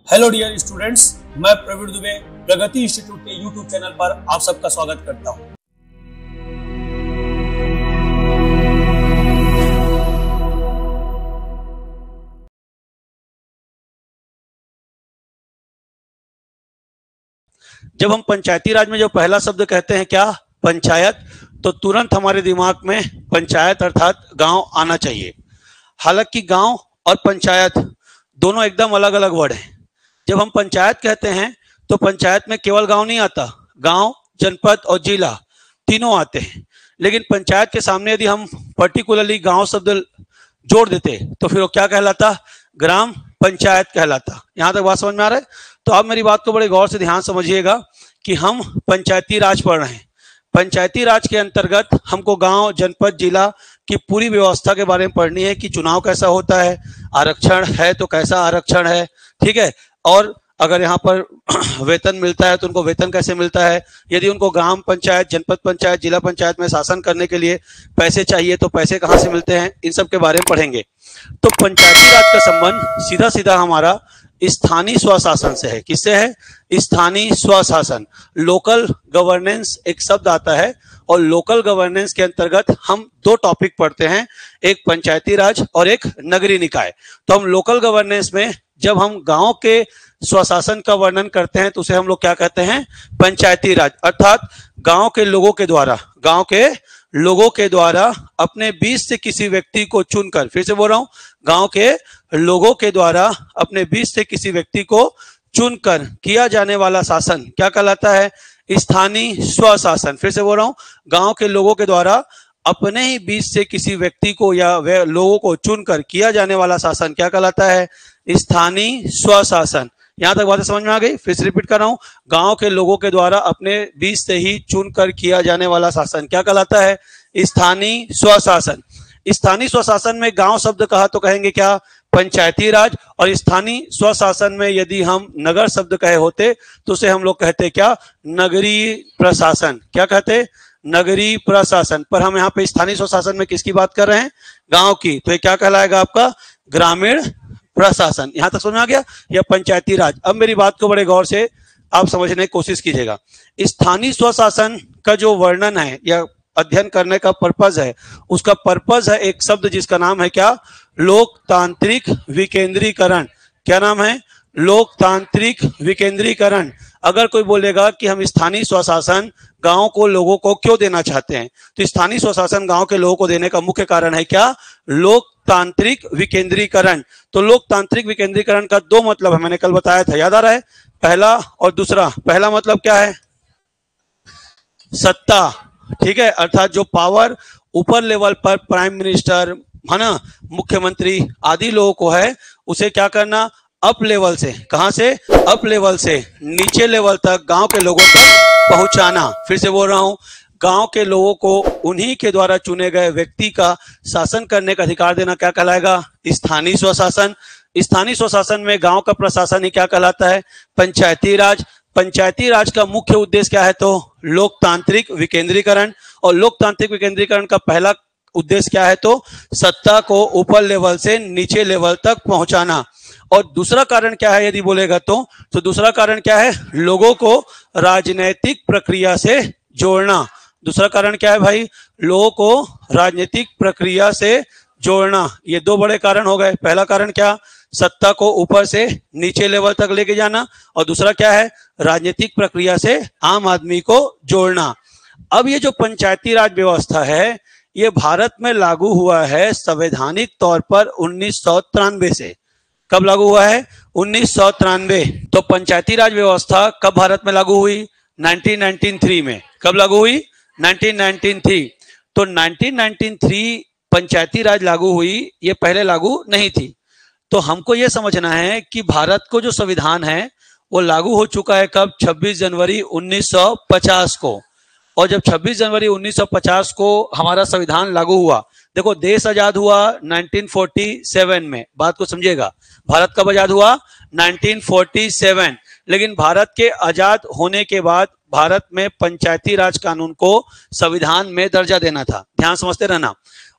Hello dear students, मैं प्रवीण दुबे प्रगति institute के YouTube channel पर आप सबका स्वागत करता हूं। जब हम पंचायती राज में जो पहला शब्द कहते हैं क्या, पंचायत, तो तुरंत हमारे दिमाग में पंचायत अर्थात गांव आना चाहिए। हालांकि गांव और पंचायत दोनों एकदम अलग अलग वर्ड हैं। जब हम पंचायत कहते हैं तो पंचायत में केवल गांव नहीं आता, गांव, जनपद और जिला तीनों आते हैं। लेकिन पंचायत के सामने यदि हम पर्टिकुलरली गांव शब्द जोड़ देते तो फिर वो क्या कहलाता, ग्राम पंचायत कहलाता। यहां तक बात समझ में आ रहा है? तो आप मेरी बात को बड़े गौर से ध्यान समझिएगा कि हम पंचायती राज पढ़ रहे हैं। पंचायती राज के अंतर्गत हमको गांव, जनपद, जिला की पूरी व्यवस्था के बारे में पढ़नी है कि चुनाव कैसा होता है, आरक्षण है तो कैसा आरक्षण है, ठीक है, और अगर यहाँ पर वेतन मिलता है तो उनको वेतन कैसे मिलता है, यदि उनको ग्राम पंचायत, जनपद पंचायत, जिला पंचायत में शासन करने के लिए पैसे चाहिए तो पैसे कहाँ से मिलते हैं, इन सब के बारे में पढ़ेंगे। तो पंचायती राज का संबंध सीधा सीधा हमारा स्थानीय स्वशासन से है। किससे है? स्थानीय स्वशासन। लोकल गवर्नेंस एक शब्द आता है और लोकल गवर्नेंस के अंतर्गत हम दो टॉपिक पढ़ते हैं, एक पंचायती राज और एक नगरीय निकाय। तो हम लोकल गवर्नेंस में जब हम गांव के स्वशासन का वर्णन करते हैं तो उसे हम लोग क्या कहते हैं, पंचायती राज। अर्थात गांव के लोगों के द्वारा अपने बीच से किसी व्यक्ति को चुनकर, फिर से बोल रहा हूं, गांव के लोगों के द्वारा अपने बीच से किसी व्यक्ति को चुनकर किया जाने वाला शासन क्या कहलाता है, स्थानीय स्वशासन। फिर से बोल रहा हूं, गांव के लोगों के द्वारा अपने ही बीच से किसी व्यक्ति को या वे लोगों को चुनकर किया जाने वाला शासन क्या कहलाता है, स्थानीय स्वशासन। यहां तक बातें समझ में आ गई? फिर से रिपीट कर रहा हूं, गांव के लोगों के द्वारा अपने बीच से ही चुनकर किया जाने वाला शासन क्या कहलाता है, स्थानीय स्वशासन। स्थानीय स्वशासन में गांव शब्द कहा तो कहेंगे क्या, पंचायती राज, और स्थानीय स्वशासन में यदि हम नगर शब्द कहे होते तो उसे हम लोग कहते क्या, नगरीय प्रशासन। क्या कहते, नगरीय प्रशासन। पर हम यहाँ पे स्थानीय स्वशासन में किसकी बात कर रहे हैं, गांव की, तो ये क्या कहलाएगा आपका, ग्रामीण प्रशासन। यहां तक समझ में आ गया, या पंचायती राज। अब मेरी बात को बड़े गौर से आप समझने की कोशिश कीजिएगा। स्थानीय स्वशासन का जो वर्णन है या अध्ययन करने का पर्पज है, उसका पर्पज है एक शब्द जिसका नाम है क्या, लोकतांत्रिक विकेंद्रीकरण। क्या नाम है, लोकतांत्रिक विकेंद्रीकरण। अगर कोई बोलेगा कि हम स्थानीय स्वशासन गांव को लोगों को क्यों देना चाहते हैं, तो स्थानीय स्वशासन गांव के लोगों को देने का मुख्य कारण है क्या, लोकतांत्रिक विकेंद्रीकरण। तो लोकतांत्रिक विकेंद्रीकरण का दो मतलब है, मैंने कल बताया था, याद आ रहा है? पहला और दूसरा। पहला मतलब क्या है, सत्ता, ठीक है, अर्थात जो पावर ऊपर लेवल पर प्राइम मिनिस्टर है ना, मुख्यमंत्री आदि लोगों को है, उसे क्या करना, अप लेवल से, कहां से, अप लेवल से नीचे लेवल तक गांव के लोगों तक पहुंचाना। फिर से बोल रहा हूं, गांव के लोगों को उन्हीं के द्वारा चुने गए व्यक्ति का शासन करने का अधिकार देना क्या कहलाएगा, स्थानीय स्वशासन। स्थानीय स्वशासन में गांव का प्रशासन ही क्या कहलाता है, पंचायती राज। पंचायती राज का मुख्य उद्देश्य क्या है, तो लोकतांत्रिक विकेंद्रीकरण। और लोकतांत्रिक विकेंद्रीकरण का पहला उद्देश्य क्या है, तो सत्ता को ऊपर लेवल से नीचे लेवल तक पहुंचाना। और दूसरा कारण क्या है यदि बोलेगा तो दूसरा कारण क्या है, लोगों को राजनीतिक प्रक्रिया से जोड़ना। दूसरा कारण क्या है भाई, लोगों को राजनीतिक प्रक्रिया से जोड़ना। ये दो बड़े कारण हो गए। पहला कारण क्या, सत्ता को ऊपर से नीचे लेवल तक लेके जाना, और दूसरा क्या है, राजनीतिक प्रक्रिया से आम आदमी को जोड़ना। अब ये जो पंचायती राज व्यवस्था है, ये भारत में लागू हुआ है संवैधानिक तौर पर 1993 से। कब लागू हुआ है, 1993। तो पंचायती राज व्यवस्था कब भारत में लागू हुई, 1993 में। कब लागू हुई, 1993। तो 1993 पंचायती राज लागू हुई, ये पहले लागू नहीं थी। तो हमको ये समझना है कि भारत को जो संविधान है वो लागू हो चुका है कब, 26 जनवरी 1950 को। और जब 26 जनवरी 1950 को हमारा संविधान लागू हुआ, देखो देश आजाद हुआ 1947 में, बात को समझिएगा, भारत कब आजाद हुआ, 1947। लेकिन भारत के आजाद होने के बाद भारत में पंचायती राज कानून को संविधान में दर्जा देना था। ध्यान समझते रहना,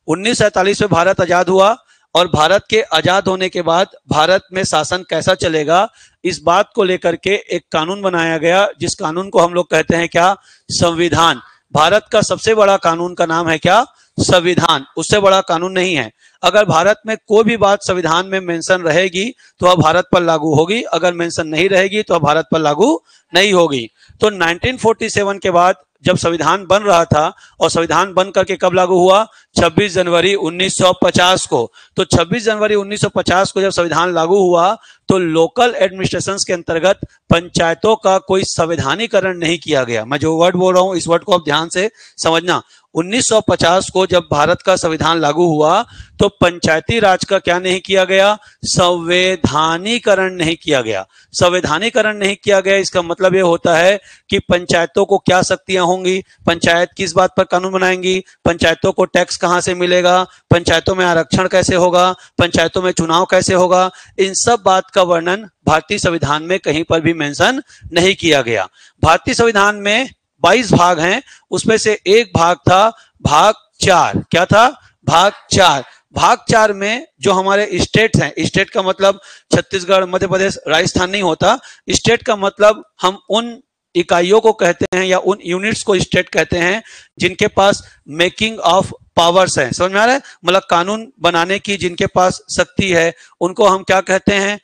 1947 में भारत आजाद हुआ और भारत के आजाद होने के बाद भारत में शासन कैसा चलेगा, इस बात को लेकर के एक कानून बनाया गया, जिस कानून को हम लोग कहते हैं क्या, संविधान। भारत का सबसे बड़ा कानून का नाम है क्या, संविधान। उससे बड़ा कानून नहीं है। अगर भारत में कोई भी बात संविधान में मेंशन रहेगी तो वह भारत पर लागू होगी, अगर मेंशन नहीं रहेगी तो वह भारत पर लागू नहीं होगी। तो 1947 के बाद जब संविधान बन रहा था, और संविधान बन करके कब लागू हुआ, 26 जनवरी 1950 को। तो 26 जनवरी 1950 को जब संविधान लागू हुआ तो लोकल एडमिनिस्ट्रेशंस के अंतर्गत पंचायतों का कोई संवैधानिकरण नहीं किया गया। मैं जो वर्ड बोल रहा हूं इस वर्ड को आप ध्यान से समझना। 1950 को जब भारत का संविधान लागू हुआ तो पंचायती राज का क्या नहीं किया गया, संवैधानिकरण नहीं किया गया। संवैधानिकरण नहीं किया गया, इसका मतलब यह होता है कि पंचायतों को क्या शक्तियां होंगी, पंचायत किस बात पर कानून बनाएंगी, पंचायतों को टैक्स कहां से मिलेगा, पंचायतों में आरक्षण कैसे होगा, पंचायतों में चुनाव कैसे होगा, इन सब बात का वर्णन भारतीय संविधान में कहीं पर भी मेंशन नहीं किया गया। भारतीय संविधान में 22 भाग हैं, उसमें से एक भाग था भाग 4। क्या था, भाग 4। भाग 4 में जो हमारे स्टेट हैं, स्टेट का मतलब छत्तीसगढ़, मध्य प्रदेश, राजस्थान नहीं होता। स्टेट का मतलब हम उन इकाइयों को कहते हैं या उन यूनिट्स को स्टेट कहते हैं जिनके पास मेकिंग ऑफ पावर्स है। समझ में आ रहा है, मतलब कानून बनाने की जिनके पास शक्ति है उनको हम क्या कहते हैं,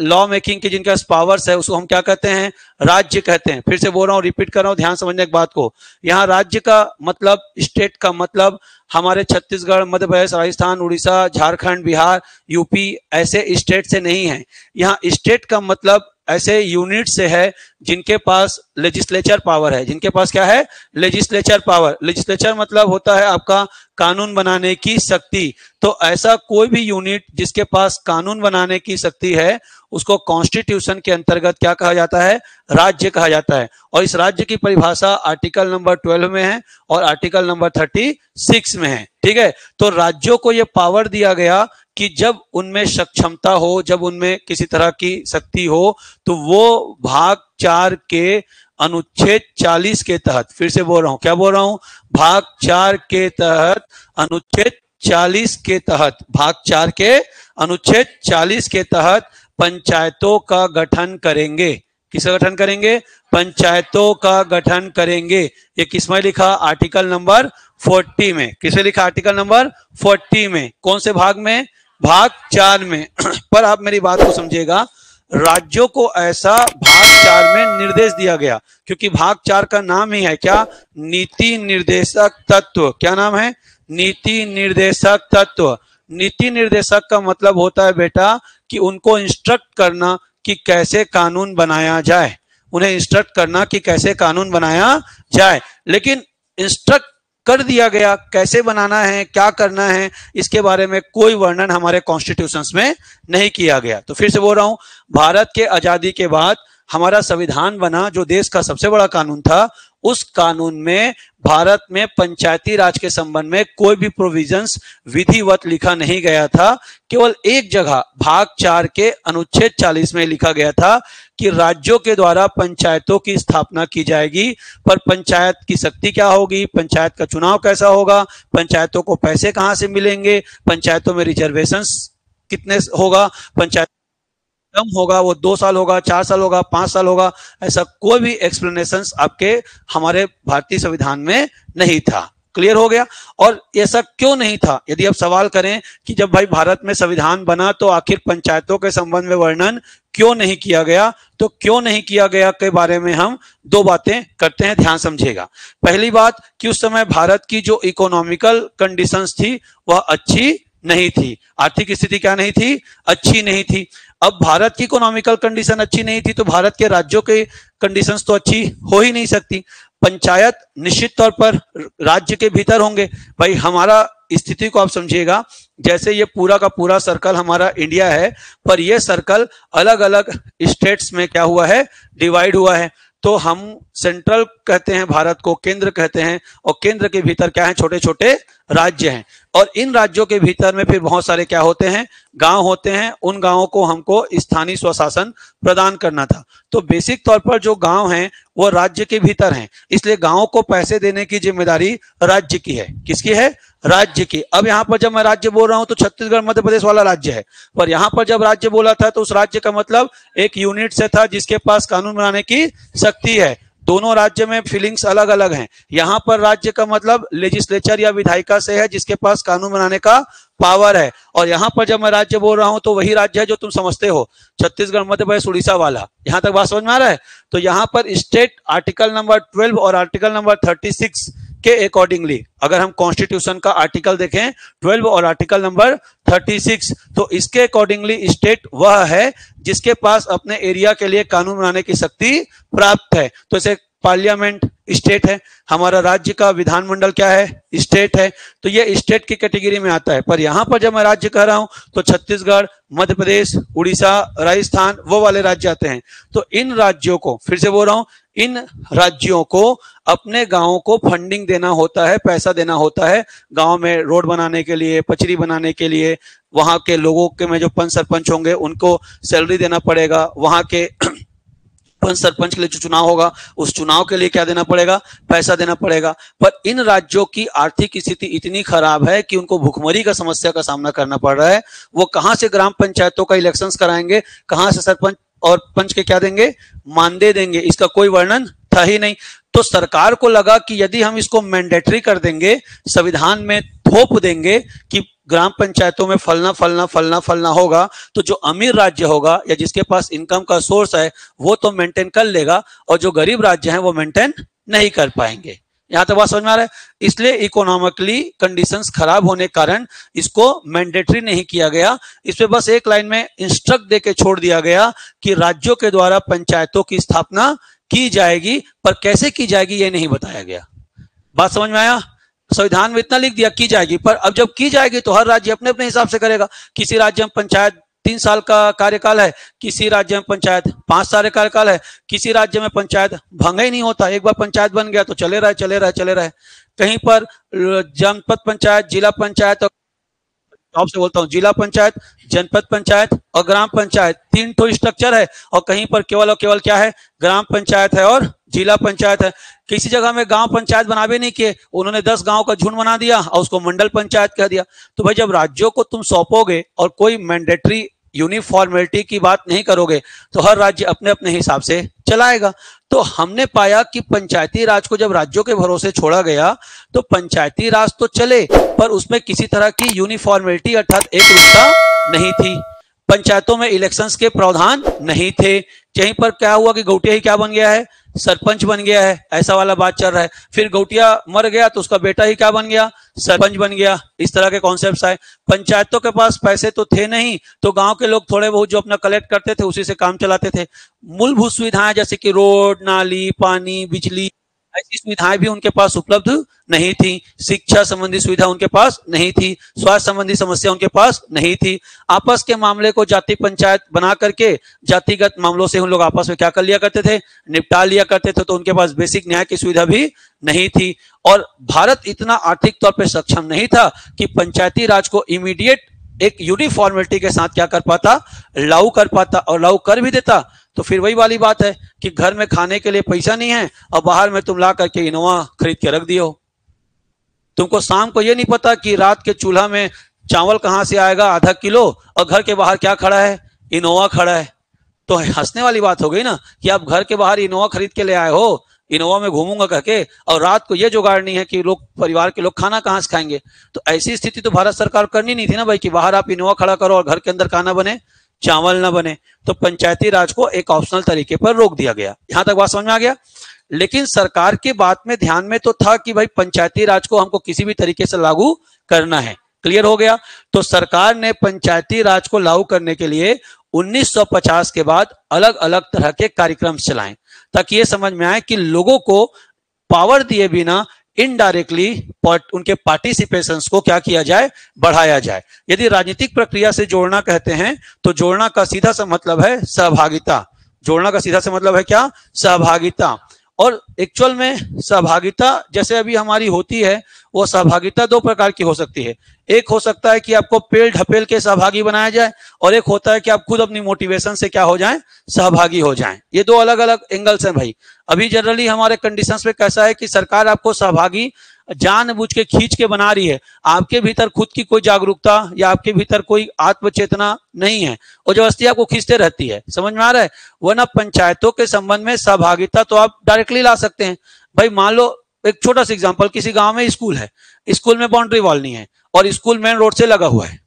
लॉ मेकिंग की जिनके पास पावर्स है उसको हम क्या कहते हैं, राज्य कहते हैं। फिर से बोल रहा हूं, रिपीट कर रहा हूं, ध्यान समझने की बात को। यहाँ राज्य का मतलब, स्टेट का मतलब हमारे छत्तीसगढ़, मध्य प्रदेश, राजस्थान, उड़ीसा, झारखंड, बिहार, यूपी ऐसे स्टेट से नहीं है। यहाँ स्टेट का मतलब ऐसे यूनिट से है जिनके पास लेजिस्लेचर पावर है। जिनके पास क्या है, लेजिस्लेचर पावर। लेजिस्लेचर मतलब होता है आपका कानून बनाने की शक्ति। तो ऐसा कोई भी यूनिट जिसके पास कानून बनाने की शक्ति है उसको कॉन्स्टिट्यूशन के अंतर्गत क्या कहा जाता है, राज्य कहा जाता है। और इस राज्य की परिभाषा आर्टिकल नंबर 12 में है और आर्टिकल नंबर 36 में है। ठीक है, तो राज्यों को यह पावर दिया गया कि जब उनमें सक्षमता हो, जब उनमें किसी तरह की शक्ति हो, तो वो भाग 4 के अनुच्छेद 40 के तहत, फिर से बोल रहा हूं, क्या बोल रहा हूं, भाग 4 के तहत, अनुच्छेद 40 के तहत, भाग 4 के अनुच्छेद 40 के तहत पंचायतों का गठन करेंगे। किसका गठन करेंगे, पंचायतों का गठन करेंगे। ये किसमें लिखा, आर्टिकल नंबर 40 में। किसमें लिखा, आर्टिकल नंबर 40 में। कौन से भाग में, भाग 4 में। पर आप मेरी बात को समझिएगा, राज्यों को ऐसा भाग 4 में निर्देश दिया गया, क्योंकि भाग 4 का नाम ही है क्या, नीति निर्देशक तत्व। क्या नाम है, नीति निर्देशक तत्व। नीति निर्देशक का मतलब होता है बेटा कि उनको इंस्ट्रक्ट करना कि कैसे कानून बनाया जाए, उन्हें इंस्ट्रक्ट करना कि कैसे कानून बनाया जाए। लेकिन इंस्ट्रक्ट कर दिया गया, कैसे बनाना है, क्या करना है, इसके बारे में कोई वर्णन हमारे कॉन्स्टिट्यूशंस में नहीं किया गया। तो फिर से बोल रहा हूं, भारत के आजादी के बाद हमारा संविधान बना, जो देश का सबसे बड़ा कानून था, उस कानून में भारत में पंचायती राज के संबंध में कोई भी प्रोविजंस विधिवत लिखा नहीं गया था। केवल एक जगह भाग 4 के अनुच्छेद 40 में लिखा गया था कि राज्यों के द्वारा पंचायतों की स्थापना की जाएगी, पर पंचायत की शक्ति क्या होगी, पंचायत का चुनाव कैसा होगा, पंचायतों को पैसे कहां से मिलेंगे, पंचायतों में रिजर्वेशंस कितने होगा, पंचायत कम होगा, वो 2 साल होगा, 4 साल होगा, 5 साल होगा, ऐसा कोई भी एक्सप्लेनेशंस आपके हमारे भारतीय संविधान में नहीं था। क्लियर हो गया। और ऐसा क्यों नहीं था, यदि आप सवाल करें कि जब भाई भारत में संविधान बना तो आखिर पंचायतों के संबंध में वर्णन क्यों नहीं किया गया, तो क्यों नहीं किया गया के बारे में हम 2 बातें करते हैं, ध्यान समझिएगा। पहली बात कि उस समय भारत की जो इकोनॉमिकल कंडीशंस थी वह अच्छी नहीं थी, आर्थिक स्थिति क्या नहीं थी, अच्छी नहीं थी। अब भारत की इकोनॉमिकल कंडीशन अच्छी नहीं थी तो भारत के राज्यों के कंडीशंस तो अच्छी हो ही नहीं सकती। पंचायत निश्चित तौर पर राज्य के भीतर होंगे। भाई हमारा स्थिति को आप समझिएगा, जैसे ये पूरा का पूरा सर्कल हमारा इंडिया है, पर यह सर्कल अलग अलग स्टेट्स में क्या हुआ है, डिवाइड हुआ है। तो हम सेंट्रल कहते हैं भारत को, केंद्र कहते हैं, और केंद्र के भीतर क्या है, छोटे छोटे राज्य हैं। और इन राज्यों के भीतर में फिर बहुत सारे क्या होते हैं, गांव होते हैं। उन गांवों को हमको स्थानीय स्वशासन प्रदान करना था। तो बेसिक तौर पर जो गांव हैं वो राज्य के भीतर हैं, इसलिए गांवों को पैसे देने की जिम्मेदारी राज्य की है। किसकी है? राज्य की। अब यहाँ पर जब मैं राज्य बोल रहा हूं तो छत्तीसगढ़ मध्य प्रदेश वाला राज्य है, पर यहाँ पर जब राज्य बोला था तो उस राज्य का मतलब एक यूनिट से था जिसके पास कानून बनाने की शक्ति है। दोनों राज्य में फीलिंग्स अलग अलग हैं। यहाँ पर राज्य का मतलब लेजिस्लेचर या विधायिका से है जिसके पास कानून बनाने का पावर है, और यहाँ पर जब मैं राज्य बोल रहा हूं तो वही राज्य है जो तुम समझते हो, छत्तीसगढ़ मध्य प्रदेश उड़ीसा वाला। यहां तक बात समझ में आ रहा है? तो यहाँ पर स्टेट आर्टिकल नंबर 12 और आर्टिकल नंबर 36 के अकॉर्डिंगली, अगर हम कॉन्स्टिट्यूशन का आर्टिकल देखें 12 और आर्टिकल नंबर 36, तो इसके अकॉर्डिंगली स्टेट वह है जिसके पास अपने एरिया के लिए कानून बनाने की शक्ति प्राप्त है। तो इसे पार्लियामेंट स्टेट है, हमारा राज्य का विधानमंडल क्या है? स्टेट है। तो ये स्टेट की कैटेगरी में आता है। पर यहां पर जब मैं राज्य कह रहा हूं तो छत्तीसगढ़, मध्य प्रदेश, उड़ीसा, राजस्थान वो वाले राज्य आते हैं। तो इन राज्यों को, फिर से बोल रहा हूं, इन राज्यों को अपने गांवों को फंडिंग देना होता है, पैसा देना होता है गांव में रोड बनाने के लिए, पचरी बनाने के लिए। वहां के लोगों के में जो पंच सरपंच होंगे उनको सैलरी देना पड़ेगा। वहां के पंच सरपंच के लिए जो चुनाव होगा उस चुनाव के लिए क्या देना पड़ेगा? पैसा देना पड़ेगा। पर इन राज्यों की आर्थिक स्थिति इतनी खराब है कि उनको भुखमरी का समस्या का सामना करना पड़ रहा है। वो कहां से ग्राम पंचायतों का इलेक्शंस कराएंगे, कहां से सरपंच और पंच के क्या देंगे? मानदेय देंगे? इसका कोई वर्णन था ही नहीं। तो सरकार को लगा कि यदि हम इसको मैंडेटरी कर देंगे, संविधान में थोप देंगे कि ग्राम पंचायतों में फलना फलना फलना फलना होगा, तो जो अमीर राज्य होगा या जिसके पास इनकम का सोर्स है वो तो मेंटेन कर लेगा, और जो गरीब राज्य हैं वो मेंटेन नहीं कर पाएंगे। यहां तक बात समझ में आ रहा है? इसलिए इकोनॉमिकली कंडीशंस खराब होने के कारण इसको मैंडेटरी नहीं किया गया। इस पे बस एक लाइन में इंस्ट्रक्ट देके छोड़ दिया गया कि राज्यों के द्वारा पंचायतों की स्थापना की जाएगी, पर कैसे की जाएगी ये नहीं बताया गया। बात समझ में आया? संविधान में इतना लिख दिया की जाएगी, पर अब जब की जाएगी तो हर राज्य अपने अपने हिसाब से करेगा। किसी राज्य में पंचायत 3 साल का कार्यकाल है, किसी राज्य में पंचायत 5 साल का कार्यकाल है, किसी राज्य में पंचायत भंगा ही नहीं होता, एक बार पंचायत बन गया तो चले रहे। कहीं पर जनपद पंचायत, जिला पंचायत, आपसे बोलता हूं जिला पंचायत, जनपद पंचायत और ग्राम पंचायत, 3 ठो स्ट्रक्चर है, और कहीं पर केवल और केवल क्या है? ग्राम पंचायत है और जिला पंचायत है। किसी जगह में गांव पंचायत बनावे नहीं किए, उन्होंने 10 गांव का झुंड बना दिया और उसको मंडल पंचायत कह दिया। तो भाई जब राज्यों को तुम सौंपोगे और कोई मैंडेटरी यूनिफॉर्मिलिटी की बात नहीं करोगे तो हर राज्य अपने अपने हिसाब से चलाएगा। तो हमने पाया कि पंचायती राज को जब राज्यों के भरोसे छोड़ा गया तो पंचायती राज तो चले, पर उसमें किसी तरह की यूनिफॉर्मिलिटी अर्थात एक रूपता नहीं थी। पंचायतों में इलेक्शंस के प्रावधान नहीं थे। यहीं पर क्या हुआ कि गौटिया ही क्या बन गया है? सरपंच बन गया है, ऐसा वाला बात चल रहा है। फिर गौटिया मर गया तो उसका बेटा ही क्या बन गया? सरपंच बन गया। इस तरह के कॉन्सेप्ट्स आए। पंचायतों के पास पैसे तो थे नहीं, तो गांव के लोग थोड़े बहुत जो अपना कलेक्ट करते थे उसी से काम चलाते थे। मूलभूत सुविधाएं जैसे कि रोड, नाली, पानी, बिजली, ऐसी सुविधाएं भी उनके पास उपलब्ध नहीं थी। शिक्षा संबंधी सुविधा उनके पास नहीं थी। स्वास्थ्य संबंधी समस्या उनके पास नहीं थी। आपस के मामले को जाति पंचायत बना करके जातिगत मामलों से उन लोग आपस में क्या कर लिया करते थे? निपटा लिया करते थे। तो उनके पास बेसिक न्याय की सुविधा भी नहीं थी। और भारत इतना आर्थिक तौर पर सक्षम नहीं था कि पंचायती राज को इमीडिएट एक यूनिफॉर्मिलिटी के साथ क्या कर पाता? लागू कर पाता। और लागू कर भी देता तो फिर वही वाली बात है कि घर में खाने के लिए पैसा नहीं है और बाहर में तुम ला करके इनोवा खरीद के रख दियो। तुमको शाम को ये नहीं पता कि रात के चूल्हा में चावल कहां से आएगा आधा किलो, और घर के बाहर क्या खड़ा है? इनोवा खड़ा है। तो हंसने वाली बात हो गई ना कि आप घर के बाहर इनोवा खरीद के ले आए हो, इनोवा में घूमूंगा कह के, और रात को ये जुगाड़ नहीं है कि लोग परिवार के लोग खाना कहां से खाएंगे। तो ऐसी स्थिति तो भारत सरकार करनी नहीं थी ना भाई कि बाहर आप इनोवा खड़ा करो और घर के अंदर खाना बने, चावल ना बने। तो पंचायती राज को एक ऑप्शनल तरीके पर रोक दिया गया। यहां तक बात समझ में आ गया? लेकिन सरकार की बात में ध्यान में तो था कि भाई पंचायती राज को हमको किसी भी तरीके से लागू करना है। क्लियर हो गया? तो सरकार ने पंचायती राज को लागू करने के लिए 1950 के बाद अलग अलग तरह के कार्यक्रम चलाएं ताकि ये समझ में आए कि लोगों को पावर दिए बिना इनडायरेक्टली उनके पार्टिसिपेशंस को क्या किया जाए? बढ़ाया जाए। यदि राजनीतिक प्रक्रिया से जोड़ना कहते हैं तो जोड़ना का सीधा सा मतलब है सहभागिता। जोड़ना का सीधा सा मतलब है क्या? सहभागिता। और एक्चुअल में सहभागिता जैसे अभी हमारी होती है वो सहभागिता दो प्रकार की हो सकती है। एक हो सकता है कि आपको पेल ढपेल के सहभागी बनाया जाए, और एक होता है कि आप खुद अपनी मोटिवेशन से क्या हो जाएं, सहभागी हो जाएं। ये दो अलग अलग एंगल्स हैं भाई। अभी जनरली हमारे कंडीशंस में कैसा है कि सरकार आपको सहभागी जानबूझ के खींच के बना रही है, आपके भीतर खुद की कोई जागरूकता या आपके भीतर कोई आत्मचेतना नहीं है, और जबरदस्ती आपको खींचते रहती है। समझ में आ रहा है? वरना पंचायतों के संबंध में सहभागिता तो आप डायरेक्टली ला सकते हैं भाई। मान लो एक छोटा सा एग्जांपल, किसी गांव में स्कूल है, स्कूल में बाउंड्री वॉल नहीं है और स्कूल मेन रोड से लगा हुआ है।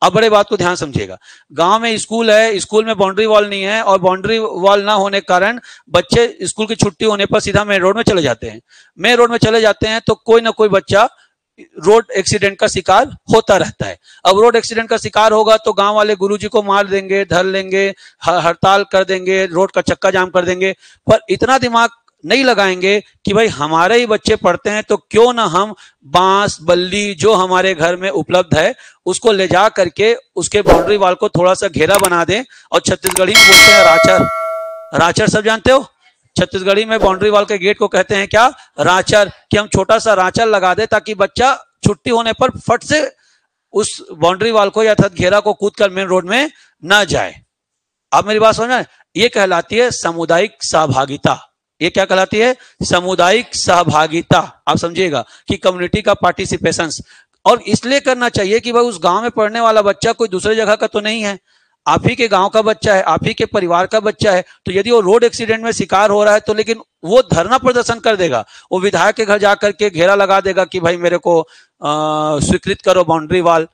अब बड़े बात को ध्यान समझिएगा, गांव में स्कूल है, स्कूल में बाउंड्री वॉल नहीं है, और बाउंड्री वॉल ना होने के कारण बच्चे स्कूल की छुट्टी होने पर सीधा मेन रोड में चले जाते हैं। मेन रोड में चले जाते हैं तो कोई ना कोई बच्चा रोड एक्सीडेंट का शिकार होता रहता है। अब रोड एक्सीडेंट का शिकार होगा तो गांव वाले गुरुजी को मार देंगे, धर लेंगे, हड़ताल कर देंगे, रोड का चक्का जाम कर देंगे। पर इतना दिमाग नहीं लगाएंगे कि भाई हमारे ही बच्चे पढ़ते हैं तो क्यों ना हम बांस बल्ली जो हमारे घर में उपलब्ध है उसको ले जा करके उसके बाउंड्री वाल को थोड़ा सा घेरा बना दें। और छत्तीसगढ़ी में बोलते हैं राचर। राचर सब जानते हो? छत्तीसगढ़ी में बाउंड्री वाल के गेट को कहते हैं क्या? राचर। कि हम छोटा सा राचर लगा दे ताकि बच्चा छुट्टी होने पर फट से उस बाउंड्री वाल को या घेरा को कूद कर मेन रोड में ना जाए। आप मेरी बात समझ? ये कहलाती है सामुदायिक सहभागिता। ये क्या कहलाती है? सामुदायिक सहभागिता। आप समझिएगा कि कम्युनिटी का पार्टिसिपेशन। और इसलिए करना चाहिए कि भाई उस गांव में पढ़ने वाला बच्चा कोई दूसरे जगह का तो नहीं है, आप ही के गांव का बच्चा है, आप ही के परिवार का बच्चा है। तो यदि वो रोड एक्सीडेंट में शिकार हो रहा है तो लेकिन वो धरना प्रदर्शन कर देगा, वो विधायक के घर जाकर के घेरा लगा देगा कि भाई मेरे को स्वीकृत करो बाउंड्री वाल।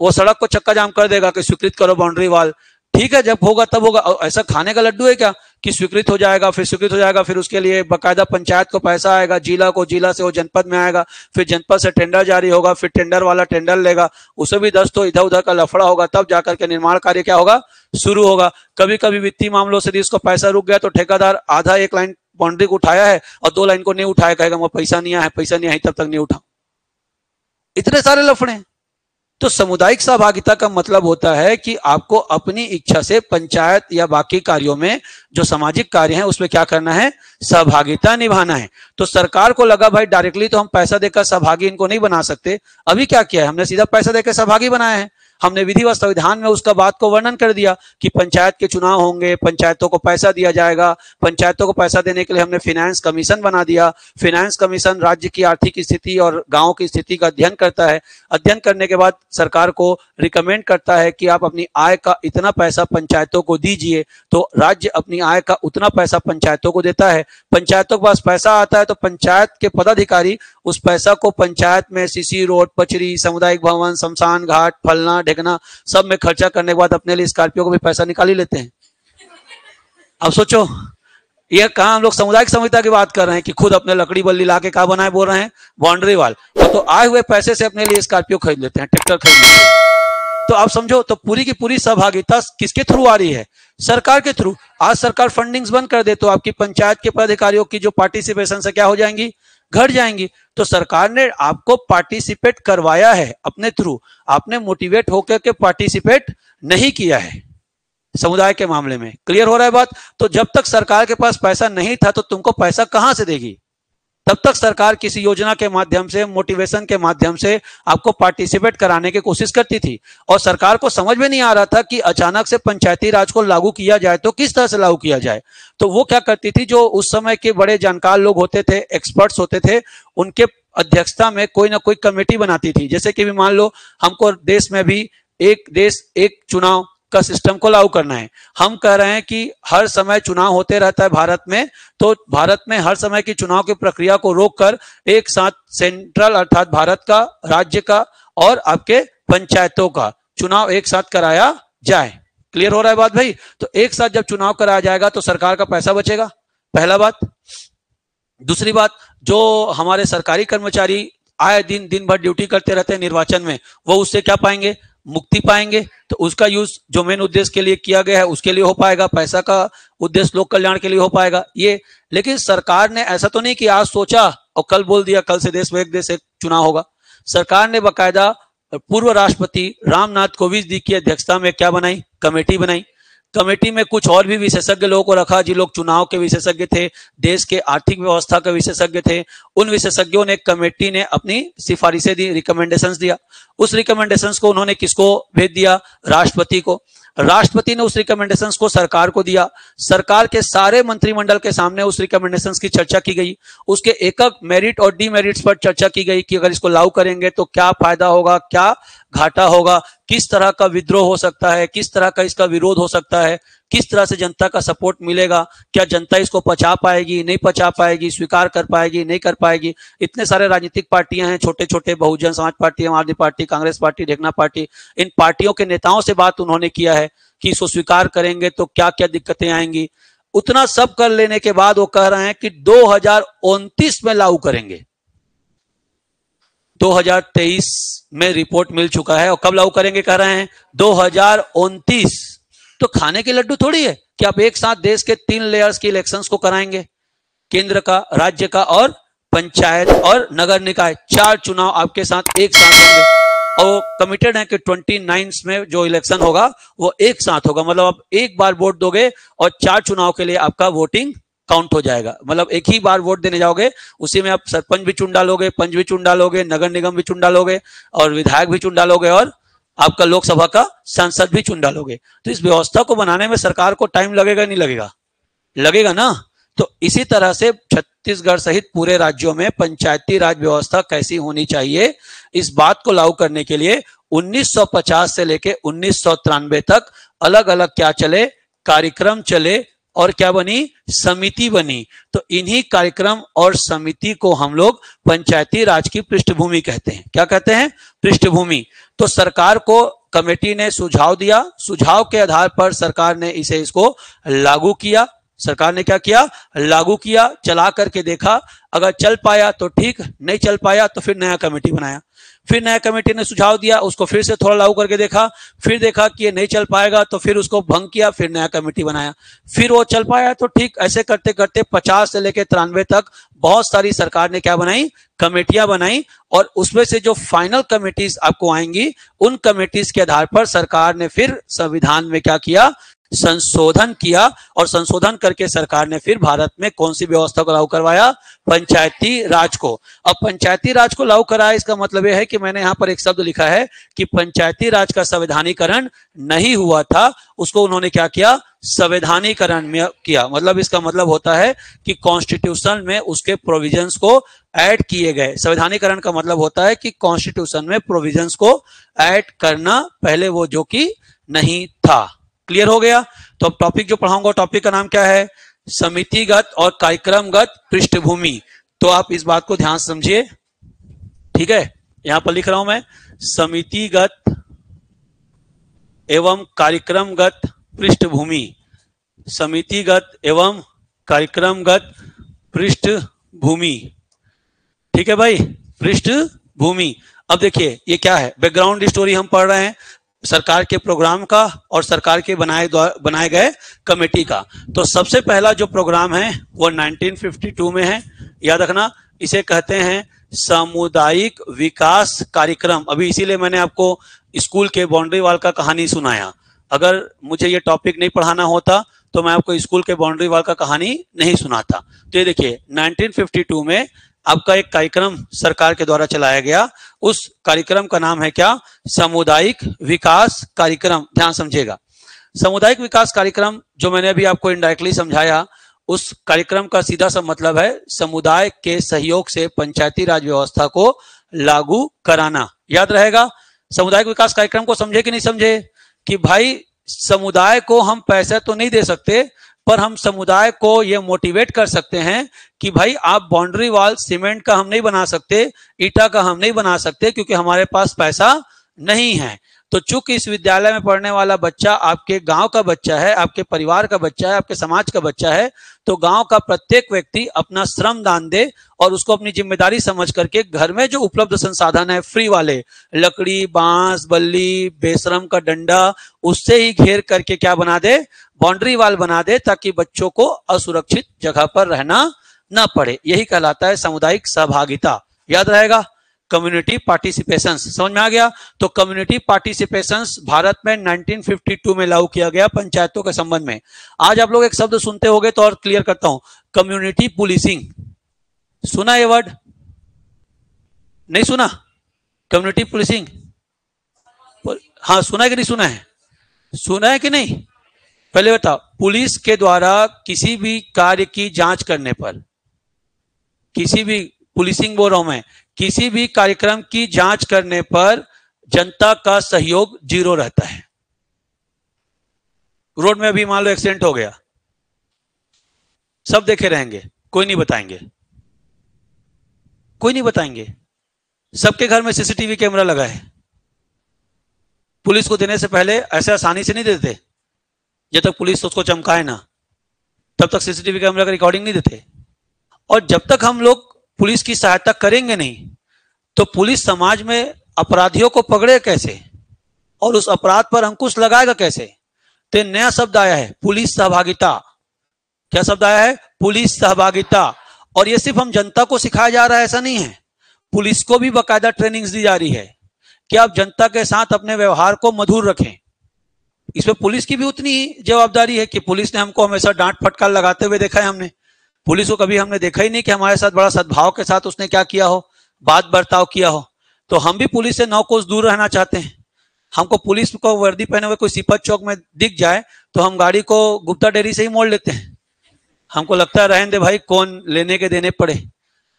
वो सड़क को चक्का जाम कर देगा कि स्वीकृत करो बाउंड्री वाल। ठीक है, जब होगा तब होगा। ऐसा खाने का लड्डू है क्या कि स्वीकृत हो जाएगा, फिर स्वीकृत हो जाएगा, फिर उसके लिए बकायदा पंचायत को पैसा आएगा, जिला को, जिला से वो जनपद में आएगा, फिर जनपद से टेंडर जारी होगा, फिर टेंडर वाला टेंडर लेगा, उसे भी 10 तो इधर उधर का लफड़ा होगा, तब जाकर के निर्माण कार्य क्या होगा, शुरू होगा। कभी कभी वित्तीय मामलों से उसको पैसा रुक गया तो ठेकेदार आधा एक लाइन बाउंड्री को उठाया है और 2 लाइन को नहीं उठाया, कहेगा वो पैसा नहीं आया, पैसा नहीं आई तब तक नहीं उठा। इतने सारे लफड़े। तो सामुदायिक सहभागिता का मतलब होता है कि आपको अपनी इच्छा से पंचायत या बाकी कार्यों में जो सामाजिक कार्य हैं उसमें क्या करना है, सहभागिता निभाना है। तो सरकार को लगा भाई डायरेक्टली तो हम पैसा देकर सहभागी इनको नहीं बना सकते। अभी क्या किया है, हमने सीधा पैसा देकर सहभागी बनाया है। हमने विधि व संविधान में उसका बात को वर्णन कर दिया कि पंचायत के चुनाव होंगे, पंचायतों को पैसा दिया जाएगा। पंचायतों को पैसा देने के लिए हमने फाइनेंस कमीशन बना दिया। फाइनेंस कमीशन राज्य की आर्थिक स्थिति और गांव की स्थिति का अध्ययन करता है। अध्ययन करने के बाद सरकार को रिकमेंड करता है कि आप अपनी आय का इतना पैसा पंचायतों को दीजिए। तो राज्य अपनी आय का उतना पैसा पंचायतों को देता है। पंचायतों के पास पैसा आता है तो पंचायत के पदाधिकारी उस पैसा को पंचायत में सीसी रोड, पचरी, सामुदायिक भवन, शमशान घाट, फलना ढेकना सब में खर्चा करने के बाद अपने लिए स्कॉर्पियो को भी पैसा निकाल ही लेते हैं। अब सोचो, ये कहां हम लोग सामुदायिक संहिता की बात कर रहे हैं कि खुद अपने लकड़ी बल्ली लाके क्या बनाए बोल रहे हैं, बाउंड्री वाल। तो आए हुए पैसे से अपने लिए स्कॉर्पियो खरीद लेते हैं, ट्रैक्टर खरीद लेते हैं। तो आप समझो, तो पूरी की पूरी सहभागिता किसके थ्रू आ रही है, सरकार के थ्रू। आज सरकार फंडिंग्स बंद कर दे तो आपकी पंचायत के पदाधिकारियों की जो पार्टिसिपेशन से क्या हो जाएंगी, घट जाएंगी। तो सरकार ने आपको पार्टिसिपेट करवाया है अपने थ्रू, आपने मोटिवेट होकर के पार्टिसिपेट नहीं किया है समुदाय के मामले में। क्लियर हो रहा है बात? तो जब तक सरकार के पास पैसा नहीं था तो तुमको पैसा कहां से देगी? तब तक सरकार किसी योजना के माध्यम से, मोटिवेशन के माध्यम से आपको पार्टिसिपेट कराने की कोशिश करती थी। और सरकार को समझ में नहीं आ रहा था कि अचानक से पंचायती राज को लागू किया जाए तो किस तरह से लागू किया जाए। तो वो क्या करती थी, जो उस समय के बड़े जानकार लोग होते थे, एक्सपर्ट्स होते थे, उनके अध्यक्षता में कोई ना कोई कमेटी बनाती थी। जैसे कि मान लो हमको देश में भी एक देश एक चुनाव का सिस्टम को लागू करना है। हम कह रहे हैं कि हर समय चुनाव होते रहता है भारत में, तो भारत में हर समय की चुनाव की प्रक्रिया को रोककर एक साथ सेंट्रल अर्थात भारत का, राज्य का और आपके पंचायतों का चुनाव एक साथ कराया जाए। क्लियर हो रहा है बात भाई? तो एक साथ जब चुनाव कराया जाएगा तो सरकार का पैसा बचेगा, पहला बात। दूसरी बात, जो हमारे सरकारी कर्मचारी आए दिन दिन भर ड्यूटी करते रहते हैं निर्वाचन में, वो उससे क्या पाएंगे, मुक्ति पाएंगे। तो उसका यूज जो मेन उद्देश्य के लिए किया गया है उसके लिए हो पाएगा, पैसा का उद्देश्य लोक कल्याण के लिए हो पाएगा ये। लेकिन सरकार ने ऐसा तो नहीं कि आज सोचा और कल बोल दिया कल से देश में एक देश एक चुनाव होगा। सरकार ने बाकायदा पूर्व राष्ट्रपति रामनाथ कोविंद जी की अध्यक्षता में क्या बनाई, कमेटी बनाई। कमेटी में कुछ और भी विशेषज्ञ लोगों को रखा, जिन लोग चुनाव के विशेषज्ञ थे, देश के आर्थिक व्यवस्था के विशेषज्ञ थे। उन विशेषज्ञों ने, कमेटी ने अपनी सिफारिशें दी, रिकमेंडेशंस दिया। उस रिकमेंडेशंस को उन्होंने किसको भेज दिया? राष्ट्रपति को। राष्ट्रपति ने उस रिकमेंडेशंस को सरकार को दिया। सरकार के सारे मंत्रिमंडल के सामने उस रिकमेंडेशंस की चर्चा की गई। उसके एक एक मेरिट और डीमेरिट्स पर चर्चा की गई कि अगर इसको लागू करेंगे तो क्या फायदा होगा, क्या घाटा होगा, किस तरह का विद्रोह हो सकता है, किस तरह का इसका विरोध हो सकता है, किस तरह से जनता का सपोर्ट मिलेगा, क्या जनता इसको पचा पाएगी, नहीं पचा पाएगी, स्वीकार कर पाएगी, नहीं कर पाएगी। इतने सारे राजनीतिक पार्टियां हैं, छोटे छोटे, बहुजन समाज पार्टी, आम आदमी पार्टी, कांग्रेस पार्टी, देखना पार्टी, इन पार्टियों के नेताओं से बात उन्होंने किया है कि इसको स्वीकार करेंगे तो क्या क्या दिक्कतें आएंगी। उतना सब कर लेने के बाद वो कह रहे हैं कि 2029 में लागू करेंगे। 2023 में रिपोर्ट मिल चुका है और कब लागू करेंगे कह रहे हैं? 2029। तो खाने के लड्डू थोड़ी है कि आप एक साथ देश के 3 लेयर्स की इलेक्शंस को कराएंगे, केंद्र का, राज्य का और पंचायत और नगर निकाय। 4 चुनाव आपके साथ एक साथ होंगे और कमिटेड है कि 29 में जो इलेक्शन होगा वो एक साथ होगा। मतलब आप एक बार वोट दोगे और 4 चुनाव के लिए आपका वोटिंग काउंट हो जाएगा। मतलब एक ही बार वोट देने जाओगे, उसी में आप सरपंच भी चुन डालोगे, पंच भी चुन डालोगे, नगर निगम भी चुन डालोगे और विधायक भी चुन डालोगे और आपका लोकसभा का सांसद भी चुन डालोगे। तो इस व्यवस्था को बनाने में सरकार को टाइम लगेगा, नहीं लगेगा? लगेगा ना। तो इसी तरह से छत्तीसगढ़ सहित पूरे राज्यों में पंचायती राज व्यवस्था कैसी होनी चाहिए, इस बात को लागू करने के लिए 1950 से लेके 1993 तक अलग अलग क्या चले, कार्यक्रम चले और क्या बनी? समिति बनी। तो इन्हीं कार्यक्रम और समिति को हम लोग पंचायती राज की पृष्ठभूमि कहते हैं। क्या कहते हैं? पृष्ठभूमि। तो सरकार को कमेटी ने सुझाव दिया, सुझाव के आधार पर सरकार ने इसको लागू किया। सरकार ने क्या किया? लागू किया, चला करके देखा, अगर चल पाया तो ठीक, नहीं चल पाया तो फिर नया कमेटी बनाया। फिर नया कमेटी ने सुझाव दिया, उसको फिर से थोड़ा लागू करके देखा, फिर देखा कि ये नहीं चल पाएगा तो फिर उसको भंग किया, फिर नया कमेटी बनाया, फिर वो चल पाया तो ठीक। ऐसे करते करते 50 से लेकर 93 तक बहुत सारी सरकार ने क्या बनाई? कमेटियां बनाई। और उसमें से जो फाइनल कमेटीज आपको आएंगी, उन कमेटीज के आधार पर सरकार ने फिर संविधान में क्या किया? संशोधन किया। और संशोधन करके सरकार ने फिर भारत में कौन सी व्यवस्था को लागू करवाया? पंचायती राज को। अब पंचायती राज को लागू कराया, इसका मतलब यह है कि मैंने यहां पर एक शब्द लिखा है कि पंचायती राज का संवैधानिकरण नहीं हुआ था, उसको उन्होंने क्या किया? संवैधानिकरण में किया। मतलब इसका मतलब होता है कि कॉन्स्टिट्यूशन में उसके प्रोविजंस को ऐड किए गए। संवैधानिकरण का मतलब होता है कि कॉन्स्टिट्यूशन में प्रोविजंस को ऐड करना, पहले वो जो कि नहीं था। क्लियर हो गया? तो अब टॉपिक जो पढ़ाऊंगा, टॉपिक का नाम क्या है? समितिगत और कार्यक्रमगत पृष्ठभूमि। तो आप इस बात को ध्यान से समझिए, ठीक है? यहां पर लिख रहा हूं मैं, समितिगत एवं कार्यक्रमगत पृष्ठभूमि। समितिगत एवं कार्यक्रमगत पृष्ठभूमि, ठीक है भाई? पृष्ठभूमि। अब देखिए ये क्या है? बैकग्राउंड स्टोरी हम पढ़ रहे हैं सरकार के प्रोग्राम का और सरकार के बनाए गए कमेटी का। तो सबसे पहला जो प्रोग्राम है वो 1952 में है, याद रखना। इसे कहते हैं सामुदायिक विकास कार्यक्रम। अभी इसीलिए मैंने आपको स्कूल के बाउंड्री वॉल का कहानी सुनाया। अगर मुझे ये टॉपिक नहीं पढ़ाना होता तो मैं आपको स्कूल के बाउंड्री वॉल का कहानी नहीं सुनाता। तो ये देखिए 1952 में आपका एक कार्यक्रम सरकार के द्वारा चलाया गया। उस कार्यक्रम का नाम है क्या? सामुदायिक विकास कार्यक्रम। ध्यान समझिएगा, सामुदायिक विकास कार्यक्रम जो मैंने अभी आपको इनडायरेक्टली समझाया, उस कार्यक्रम का सीधा सा मतलब है समुदाय के सहयोग से पंचायती राज व्यवस्था को लागू कराना। याद रहेगा? सामुदायिक विकास कार्यक्रम को समझे कि नहीं समझे? कि भाई समुदाय को हम पैसे तो नहीं दे सकते, पर हम समुदाय को ये मोटिवेट कर सकते हैं कि भाई आप बाउंड्री वॉल सीमेंट का हम नहीं बना सकते, ईटा का हम नहीं बना सकते, क्योंकि हमारे पास पैसा नहीं है। तो चूंकि इस विद्यालय में पढ़ने वाला बच्चा आपके गांव का बच्चा है, आपके परिवार का बच्चा है, आपके समाज का बच्चा है, तो गांव का प्रत्येक व्यक्ति अपना श्रम दान दे और उसको अपनी जिम्मेदारी समझ करके घर में जो उपलब्ध संसाधन है फ्री वाले, लकड़ी, बांस, बल्ली, बेशरम का डंडा, उससे ही घेर करके क्या बना दे? बाउंड्री वॉल बना दे, ताकि बच्चों को असुरक्षित जगह पर रहना ना पड़े। यही कहलाता है सामुदायिक सहभागिता। याद रहेगा? Community participation. समझ में आ गया? तो कम्युनिटी पार्टिसिपेशन भारत में 1952 में लागू किया गया पंचायतों के संबंध में। आज आप लोग एक शब्द सुनते होंगे तो और क्लियर करता हूं, कम्युनिटी पुलिसिंग। सुना ये वर्ड? नहीं सुना? कम्युनिटी पुलिसिंग, हाँ सुना है कि नहीं सुना है? सुना है कि नहीं? पहले बताओ, पुलिस के द्वारा किसी भी कार्य की जांच करने पर, किसी भी, पुलिसिंग बोल रहा हूं मैं, किसी भी कार्यक्रम की जांच करने पर जनता का सहयोग 0 रहता है। रोड में अभी मान लो एक्सीडेंट हो गया, सब देखे रहेंगे, कोई नहीं बताएंगे, कोई नहीं बताएंगे। सबके घर में सीसीटीवी कैमरा लगा है। पुलिस को देने से पहले ऐसे आसानी से नहीं देते, जब तक पुलिस उसको चमकाए ना तब तक सीसीटीवी कैमरा का रिकॉर्डिंग नहीं देते। और जब तक हम लोग पुलिस की सहायता करेंगे नहीं तो पुलिस समाज में अपराधियों को पकड़े कैसे और उस अपराध पर अंकुश लगाएगा कैसे? तो नया शब्द आया है, पुलिस सहभागिता। क्या शब्द आया है? पुलिस सहभागिता। और ये सिर्फ हम जनता को सिखाया जा रहा है ऐसा नहीं है, पुलिस को भी बाकायदा ट्रेनिंग्स दी जा रही है कि आप जनता के साथ अपने व्यवहार को मधुर रखें। इसमें पुलिस की भी उतनी ही जवाबदारी है कि पुलिस ने हमको हमेशा डांट फटकार लगाते हुए देखा है। हमने पुलिस को कभी हमने देखा ही नहीं कि हमारे साथ बड़ा सद्भाव के साथ उसने क्या किया हो, बात बर्ताव किया हो। तो हम भी पुलिस से 9 कोस दूर रहना चाहते हैं। हमको पुलिस को वर्दी पहने हुए कोई सिपत चौक में दिख जाए तो हम गाड़ी को गुप्ता डेयरी से ही मोड़ लेते हैं। हमको लगता है रहने दे भाई, कौन लेने के देने पड़े।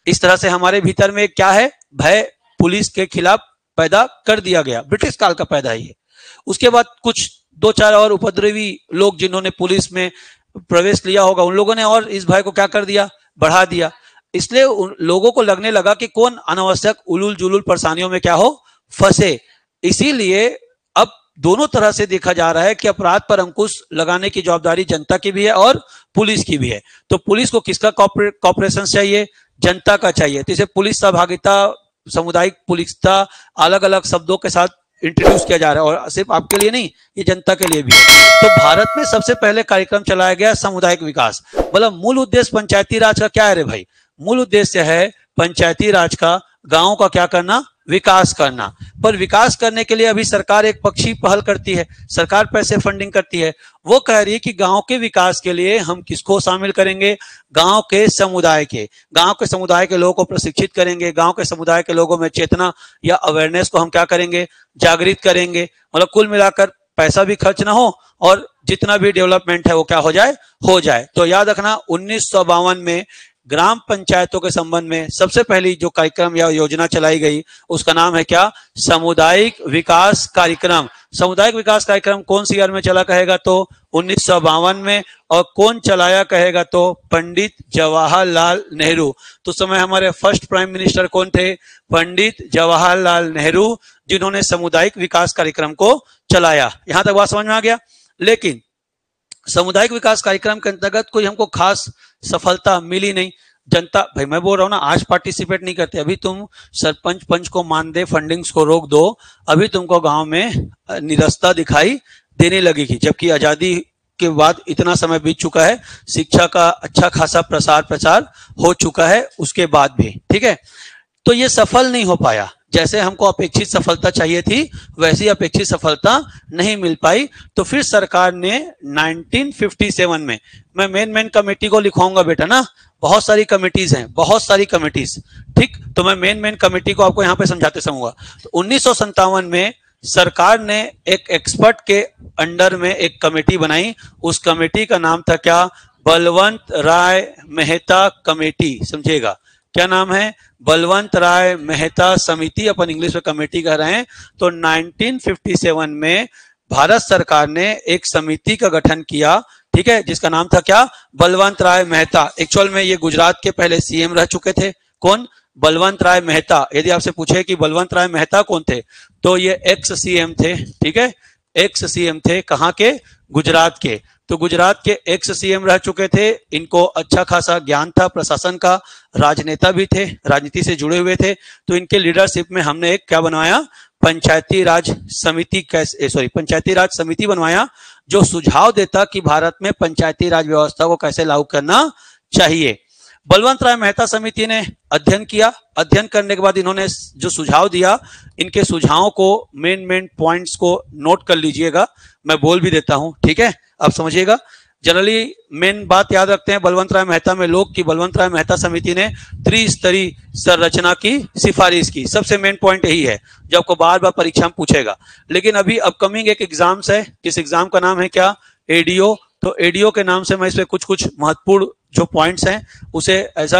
इस तरह से हमारे भीतर में क्या है, भय पुलिस के खिलाफ पैदा कर दिया गया, ब्रिटिश काल का पैदा ही है। उसके बाद कुछ 2-4 और उपद्रवी लोग जिन्होंने पुलिस में प्रवेश लिया होगा, उन लोगों ने और इस भय को क्या कर दिया, बढ़ा दिया। इसलिए उन लोगों को लगने लगा कि कौन अनावश्यक उलूल जुलूल परेशानियों में क्या हो, फंसे। इसीलिए अब दोनों तरह से देखा जा रहा है कि अपराध पर अंकुश लगाने की जवाबदारी जनता की भी है और पुलिस की भी है। तो पुलिस को किसका कॉपरेशन चाहिए? जनता का चाहिए। तो इसे पुलिस सहभागिता, सामुदायिक पुलिसता अलग अलग शब्दों के साथ इंट्रोड्यूस किया जा रहा है और सिर्फ आपके लिए नहीं, ये जनता के लिए भी है। तो भारत में सबसे पहले कार्यक्रम चलाया गया सामुदायिक विकास। मतलब मूल उद्देश्य पंचायती राज का क्या है रे भाई? मूल उद्देश्य है पंचायती राज का गांव का क्या करना, विकास करना। पर विकास करने के लिए अभी सरकार एक पक्षी पहल करती है, सरकार पैसे फंडिंग करती है। वो कह रही है कि गांव के विकास के लिए हम किसको शामिल करेंगे? गांव के समुदाय के लोगों को प्रशिक्षित करेंगे, गांव के समुदाय के लोगों में चेतना या अवेयरनेस को हम क्या करेंगे, जागृत करेंगे। मतलब कुल मिलाकर पैसा भी खर्च ना हो और जितना भी डेवलपमेंट है वो क्या हो जाए। तो याद रखना 1952 में ग्राम पंचायतों के संबंध में सबसे पहली जो कार्यक्रम या योजना चलाई गई उसका नाम है क्या? सामुदायिक विकास कार्यक्रम। सामुदायिक विकास कार्यक्रम कौन सी ईयर में चला कहेगा तो 1952 में। और कौन चलाया कहेगा तो पंडित जवाहरलाल नेहरू। तो समय हमारे फर्स्ट प्राइम मिनिस्टर कौन थे? पंडित जवाहरलाल नेहरू, जिन्होंने सामुदायिक विकास कार्यक्रम को चलाया। यहां तक बात समझ में आ गया। लेकिन सामुदायिक विकास कार्यक्रम के अंतर्गत कोई हमको खास सफलता मिली नहीं। जनता, भाई मैं बोल रहा हूं ना, आज पार्टिसिपेट नहीं करते। अभी तुम सरपंच पंच को मानदेय फंडिंग्स को रोक दो, अभी तुमको गांव में निरस्ता दिखाई देने लगेगी। जबकि आजादी के बाद इतना समय बीत चुका है, शिक्षा का अच्छा खासा प्रसार हो चुका है उसके बाद भी, ठीक है। तो ये सफल नहीं हो पाया। जैसे हमको अपेक्षित सफलता चाहिए थी वैसी अपेक्षित सफलता नहीं मिल पाई। तो फिर सरकार ने 1957 में, मैं मेन कमेटी को लिखवाऊंगा बेटा ना, बहुत सारी कमेटीज हैं, बहुत सारी कमेटीज, ठीक। तो मैं मेन कमेटी को आपको यहां पे समझाते समझूंगा। तो 1957 में सरकार ने एक एक्सपर्ट के अंडर में एक कमेटी बनाई। उस कमेटी का नाम था क्या? बलवंत राय मेहता कमेटी। समझिएगा क्या नाम है? बलवंत राय मेहता समिति, अपन इंग्लिश में कमेटी कह रहे हैं। तो 1957 में भारत सरकार ने एक समिति का गठन किया, ठीक है, जिसका नाम था क्या? बलवंत राय मेहता। एक्चुअल में ये गुजरात के पहले सीएम रह चुके थे। कौन? बलवंत राय मेहता। यदि आपसे पूछे कि बलवंत राय मेहता कौन थे तो ये एक्स सीएम थे, ठीक है, एक्स सीएम थे। कहां के? गुजरात के। तो गुजरात के एक्स सीएम रह चुके थे। इनको अच्छा खासा ज्ञान था प्रशासन का, राजनेता भी थे, राजनीति से जुड़े हुए थे। तो इनके लीडरशिप में हमने एक क्या बनवाया? पंचायती राज समिति बनवाया, जो सुझाव देता कि भारत में पंचायती राज व्यवस्था को कैसे लागू करना चाहिए। बलवंत राय मेहता समिति ने अध्ययन किया, अध्ययन करने के बाद इन्होंने जो सुझाव दिया, इनके सुझावों को मेन पॉइंट्स को नोट कर लीजिएगा, मैं बोल भी देता हूं, ठीक है, आप समझिएगा। जनरली मेन बात याद रखते हैं बलवंत राय मेहता में लोग कि बलवंत राय मेहता समिति ने त्रिस्तरीय संरचना की सिफारिश की, सबसे मेन पॉइंट यही है जो आपको बार बार परीक्षा में पूछेगा। लेकिन अभी अपकमिंग एक एग्जाम्स है, इस एग्जाम का नाम है क्या, एडीओ। तो एडीओ के नाम से मैं इसमें कुछ महत्वपूर्ण जो पॉइंट्स हैं उसे ऐसा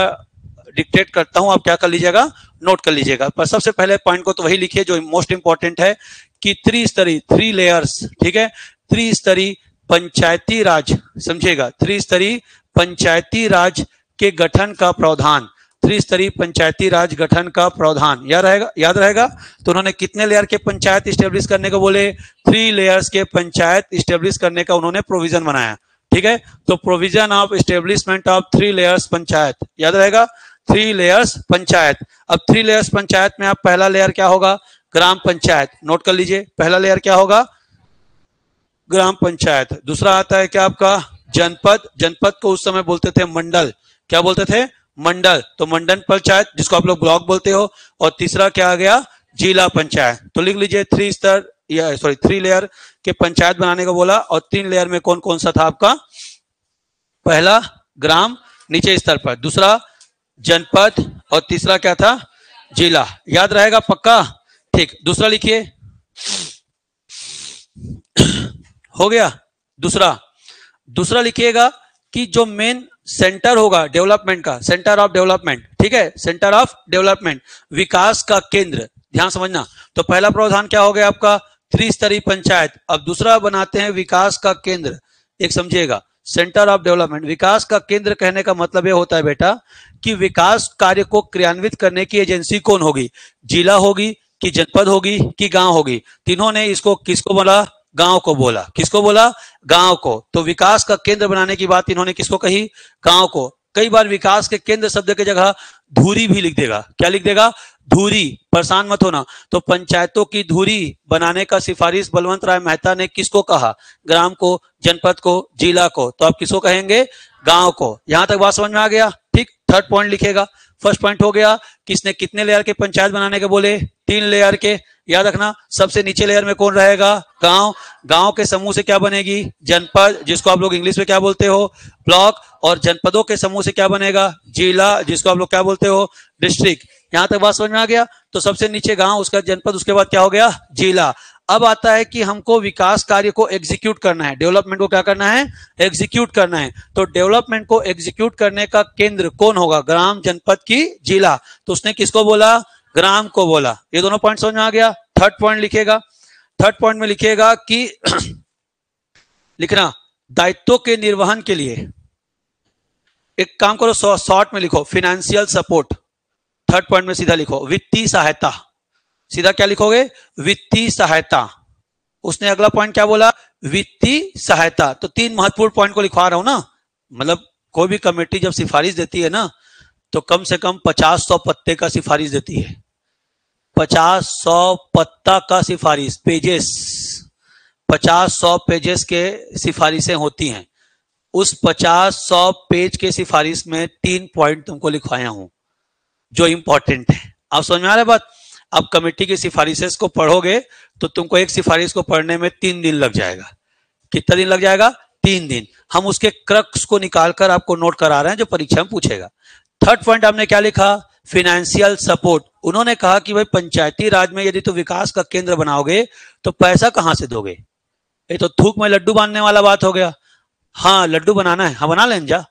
डिक्टेट करता हूं, आप क्या कर लीजिएगा, नोट कर लीजिएगा। पर सबसे पहले पॉइंट को तो वही लिखिए जो मोस्ट इंपॉर्टेंट है कि त्रिस्तरीय, 3 लेयर्स, ठीक है, त्रिस्तरीय पंचायती राज, समझिएगा, त्रिस्तरीय पंचायती राज के गठन का प्रावधान, त्रिस्तरीय पंचायती राज गठन का प्रावधान याद रहेगा। तो उन्होंने कितने लेयर के पंचायत स्टेब्लिश करने को बोले, 3 लेयर्स के पंचायत स्टेब्लिश करने का उन्होंने प्रोविजन बनाया, ठीक है। तो provision of establishment of 3 layers panchayat, याद रहेगा, 3 लेयर्स पंचायत। अब 3 लेयर्स पंचायत में आप पहला लेयर क्या होगा, ग्राम पंचायत, नोट कर लीजिए, पहला लेयर क्या होगा, ग्राम पंचायत। दूसरा आता है क्या आपका जनपद, जनपद को उस समय बोलते थे मंडल, क्या बोलते थे, मंडल, तो मंडल पंचायत जिसको आप लोग ब्लॉक बोलते हो। और तीसरा क्या आ गया, जिला पंचायत। तो लिख लीजिए 3 लेयर के पंचायत बनाने को बोला, और 3 लेयर में कौन कौन सा था आपका, पहला ग्राम नीचे स्तर पर, दूसरा जनपद, और तीसरा क्या था, जिला। याद रहेगा पक्का, ठीक। दूसरा लिखिए, हो गया। दूसरा लिखिएगा कि जो मेन सेंटर होगा डेवलपमेंट का, सेंटर ऑफ डेवलपमेंट, ठीक है, सेंटर ऑफ डेवलपमेंट, विकास का केंद्र, ध्यान समझना। तो पहला प्रावधान क्या हो गया आपका, त्रिस्तरीय पंचायत। अब दूसरा बनाते हैं विकास का केंद्र, एक समझिएगा, सेंटर ऑफ डेवलपमेंट। विकास का केंद्र कहने का मतलब यह होता है बेटा कि विकास कार्य को क्रियान्वित करने की एजेंसी कौन होगी, जिला होगी कि जनपद होगी कि गांव होगी। तीनों ने इसको किसको बोला, गांव को बोला, किसको बोला, गांव को। तो विकास का केंद्र बनाने की बात इन्होंने किसको कही, गांव को। कई बार विकास के केंद्र शब्द के जगह धुरी भी लिख देगा, क्या लिख देगा, धुरी, परेशान मत होना। तो पंचायतों की धुरी बनाने का सिफारिश बलवंत राय मेहता ने किसको कहा, ग्राम को, जनपद को, जिला को। तो आप किसको कहेंगे, गांव को। यहां तक बात समझ में आ गया, ठीक। थर्ड पॉइंट लिखेगा, फर्स्ट पॉइंट हो गया किसने कितने लेयर के पंचायत बनाने के बोले, 3 लेयर के। याद रखना सबसे नीचे लेयर में कौन रहेगा, गांव, गांव के समूह से क्या बनेगी, जनपद, जिसको आप लोग इंग्लिश में क्या बोलते हो, ब्लॉक, और जनपदों के समूह से क्या बनेगा, जिला, जिसको आप लोग क्या बोलते हो, डिस्ट्रिक्ट। यहां तक बात समझ में आ गया। तो सबसे नीचे गांव, उसका जनपद, उसके बाद क्या हो गया, जिला। अब आता है कि हमको विकास कार्य को एग्जीक्यूट करना है, डेवलपमेंट को क्या करना है, एग्जीक्यूट करना है। तो डेवलपमेंट को एग्जीक्यूट करने का केंद्र कौन होगा, ग्राम, जनपद की जिला। तो उसने किसको बोला, ग्राम को बोला। ये दोनों पॉइंट समझ में आ गया। थर्ड पॉइंट लिखिएगा, थर्ड पॉइंट में लिखिएगा कि लिखना दायित्वों के निर्वहन के लिए, एक काम करो शॉर्ट में लिखो, फाइनेंशियल सपोर्ट। थर्ड पॉइंट में सीधा लिखो वित्तीय सहायता, सीधा क्या लिखोगे, वित्तीय सहायता। उसने अगला पॉइंट क्या बोला, वित्तीय सहायता। तो 3 महत्वपूर्ण पॉइंट को लिखवा रहा हूं ना। मतलब कोई भी कमेटी जब सिफारिश देती है ना, तो कम से कम 50-100 पत्ते का सिफारिश देती है, 50-100 पत्ता का सिफारिश, पेजेस, 50-100 पेजेस के सिफारिशें होती हैं। उस 50-100 पेज के सिफारिश में 3 पॉइंट तुमको लिखवाया हूं जो इंपॉर्टेंट है। आप समझ में आ रहा है बात। अब कमेटी की सिफारिशें को पढ़ोगे तो तुमको एक सिफारिश को पढ़ने में 3 दिन लग जाएगा। कितना दिन लग जाएगा, 3 दिन। हम उसके क्रक्स को निकालकर आपको नोट करा रहे हैं जो परीक्षा में पूछेगा। थर्ड पॉइंट आपने क्या लिखा, फाइनेंशियल सपोर्ट। उन्होंने कहा कि भाई पंचायती राज में यदि तो विकास का केंद्र बनाओगे तो पैसा कहां से दोगे, ये तो थूक में लड्डू बांधने वाला बात हो गया। हाँ लड्डू बनाना है, हाँ बना लें जा।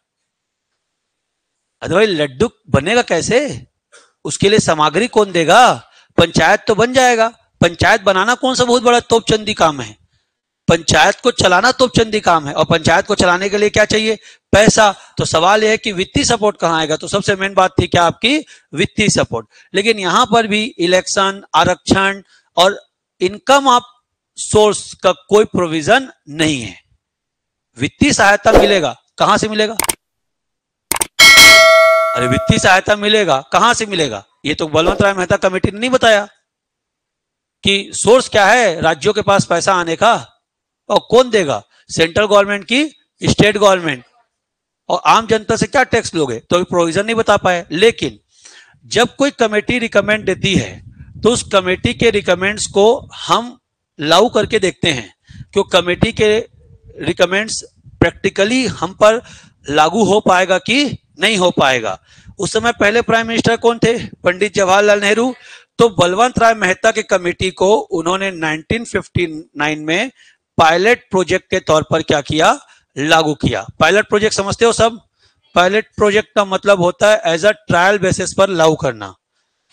अरे भाई लड्डू बनेगा कैसे, उसके लिए सामग्री कौन देगा, पंचायत तो बन जाएगा। पंचायत बनाना कौन सा बहुत बड़ा तोपचंदी काम है, पंचायत को चलाना तोपचंदी काम है। और पंचायत को चलाने के लिए क्या चाहिए, पैसा। तो सवाल यह है कि वित्तीय सपोर्ट कहां आएगा। तो सबसे मेन बात थी क्या आपकी, वित्तीय सपोर्ट। लेकिन यहां पर भी इलेक्शन, आरक्षण और इनकम ऑफ सोर्स का कोई प्रोविजन नहीं है। वित्तीय सहायता मिलेगा, कहां से मिलेगा, अरे वित्तीय सहायता मिलेगा कहां से मिलेगा, ये तो बलवंत राय मेहता कमेटी ने नहीं बताया कि सोर्स क्या है राज्यों के पास पैसा आने का, और कौन देगा, सेंट्रल गवर्नमेंट की स्टेट गवर्नमेंट। और आम जनता से क्या टैक्स लोगे, तो अभी प्रोविजन नहीं बता पाए। लेकिन जब कोई कमेटी रिकमेंड देती है तो उस कमेटी के रिकमेंड्स को हम लागू करके देखते हैं कि कमेटी के रिकमेंड्स प्रैक्टिकली हम पर लागू हो पाएगा कि नहीं हो पाएगा। उस समय पहले प्राइम मिनिस्टर कौन थे, पंडित जवाहरलाल नेहरू। तो बलवंत राय मेहता के कमेटी को उन्होंने 1959 में पायलट प्रोजेक्ट के तौर पर क्या किया, लागू किया। पायलट प्रोजेक्ट समझते हो सब, पायलट प्रोजेक्ट का मतलब होता है एज अ ट्रायल बेसिस पर लागू करना।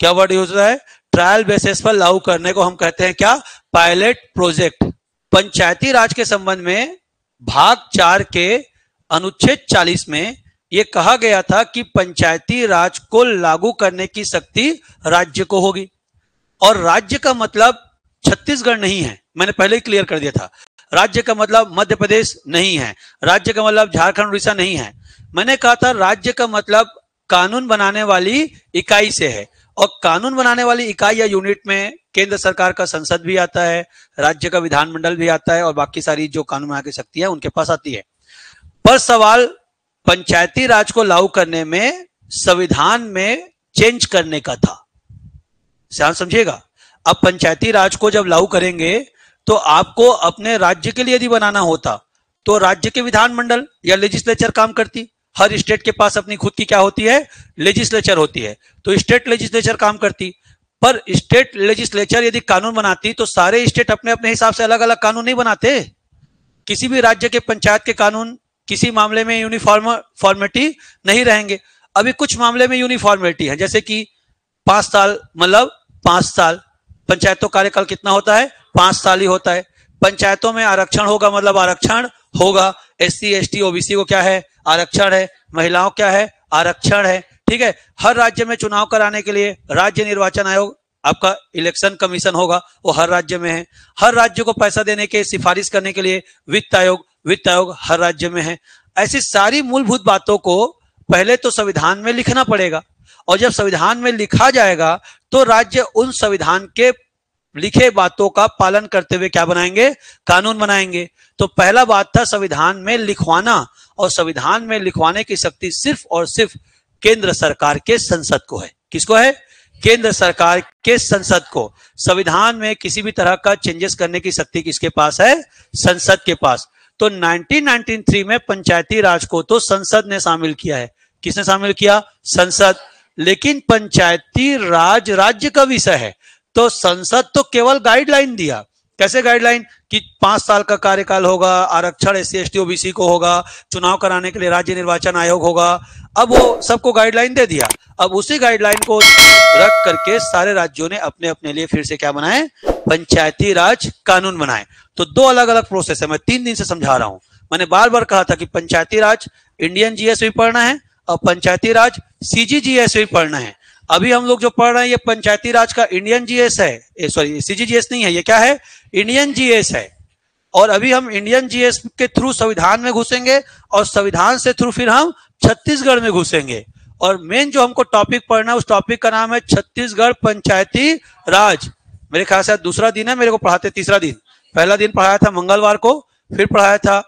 क्या वर्ड यूज होता है, ट्रायल बेसिस पर लागू करने को हम कहते हैं क्या, पायलट प्रोजेक्ट। पंचायती राज के संबंध में भाग 4 के अनुच्छेद 40 में यह कहा गया था कि पंचायती राज को लागू करने की शक्ति राज्य को होगी। और राज्य का मतलब छत्तीसगढ़ नहीं है, मैंने पहले ही क्लियर कर दिया था। राज्य का मतलब मध्य प्रदेश नहीं है, राज्य का मतलब झारखंड उड़ीसा नहीं है। मैंने कहा था राज्य का मतलब कानून बनाने वाली इकाई से है, और कानून बनाने वाली इकाई या यूनिट में केंद्र सरकार का संसद भी आता है, राज्य का विधानमंडल भी आता है, और बाकी सारी जो कानून बनाने की शक्ति है उनके पास आती है। पर सवाल पंचायती राज को लागू करने में संविधान में चेंज करने का था। ध्यान समझिएगा, अब पंचायती राज को जब लागू करेंगे तो आपको अपने राज्य के लिए यदि बनाना होता तो राज्य के विधानमंडल या लेजिस्लेचर काम करती। हर स्टेट के पास अपनी खुद की क्या होती है, लेजिस्लेचर होती है, तो स्टेट लेजिस्लेचर काम करती। पर स्टेट लेजिस्लेचर यदि कानून बनाती तो सारे स्टेट अपने अपने हिसाब से अलग अलग कानून नहीं बनाते। किसी भी राज्य के पंचायत के कानून किसी मामले में यूनिफॉर्मिटी नहीं रहेंगे। अभी कुछ मामले में यूनिफॉर्मिटी है, जैसे कि 5 साल मतलब 5 साल, पंचायतों कार्यकाल कितना होता है, 5 साल ही होता है। पंचायतों में आरक्षण होगा मतलब आरक्षण होगा। SC ST OBC को क्या है, आरक्षण है। महिलाओं क्या है, आरक्षण है। ठीक है, हर राज्य में चुनाव कराने के लिए राज्य निर्वाचन आयोग, आपका इलेक्शन कमीशन होगा, वो हर राज्य में है। हर राज्य को पैसा देने के सिफारिश करने के लिए वित्त आयोग हर राज्य में है। ऐसी सारी मूलभूत बातों को पहले तो संविधान में लिखना पड़ेगा, और जब संविधान में लिखा जाएगा तो राज्य उन संविधान के लिखे बातों का पालन करते हुए क्या बनाएंगे, कानून बनाएंगे। तो पहला बात था संविधान में लिखवाना, और संविधान में लिखवाने की शक्ति सिर्फ और सिर्फ केंद्र सरकार के संसद को है। किसको है, केंद्र सरकार के संसद को। संविधान में किसी भी तरह का चेंजेस करने की शक्ति किसके पास है, संसद के पास। तो 1993 में पंचायती राज को तो संसद ने शामिल किया है। किसने शामिल किया, संसद। लेकिन पंचायती राज राज्य का विषय है, तो संसद तो केवल गाइडलाइन दिया। कैसे गाइडलाइन, कि 5 साल का कार्यकाल होगा, आरक्षण SC ST OBC को होगा, चुनाव कराने के लिए राज्य निर्वाचन आयोग होगा। अब वो सबको गाइडलाइन दे दिया। अब उसी गाइडलाइन को रख करके सारे राज्यों ने अपने अपने लिए फिर से क्या बनाए, पंचायती राज कानून बनाए। तो 2 अलग अलग प्रोसेस है, मैं 3 दिन से समझा रहा हूं। मैंने बार बार कहा था कि पंचायती राज इंडियन GS भी पढ़ना है और पंचायती राज CGGS भी पढ़ना है। अभी हम लोग जो पढ़ रहे हैं ये पंचायती राज का इंडियन GS है, सॉरी CGGS नहीं है, ये क्या है, इंडियन GS है। और अभी हम इंडियन GS के थ्रू संविधान में घुसेंगे, और संविधान से थ्रू फिर हम छत्तीसगढ़ में घुसेंगे। और मेन जो हमको टॉपिक पढ़ना है उस टॉपिक का नाम है छत्तीसगढ़ पंचायती राज। मेरे ख्याल से दूसरा दिन है, मेरे को पढ़ाते तीसरा दिन। पहला दिन पढ़ाया था मंगलवार को, फिर पढ़ाया था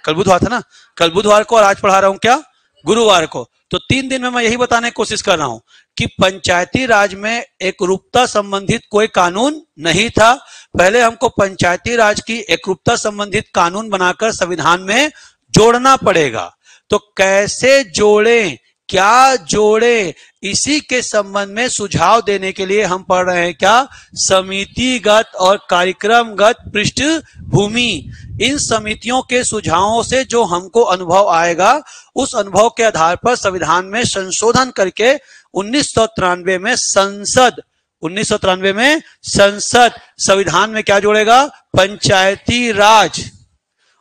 कल बुधवार था ना, कल बुधवार को, और आज पढ़ा रहा हूं क्या, गुरुवार को। तो 3 दिन में मैं यही बताने की कोशिश कर रहा हूं कि पंचायती राज में एकरूपता संबंधित कोई कानून नहीं था। पहले हमको पंचायती राज की एकरूपता संबंधित कानून बनाकर संविधान में जोड़ना पड़ेगा। तो कैसे जोड़ें, क्या जोड़ें, इसी के संबंध में सुझाव देने के लिए हम पढ़ रहे हैं क्या, समितिगत और कार्यक्रमगत पृष्ठभूमि। इन समितियों के सुझावों से जो हमको अनुभव आएगा, उस अनुभव के आधार पर संविधान में संशोधन करके 1993 में संसद, 1993 में संसद संविधान में क्या जोड़ेगा, पंचायती राज।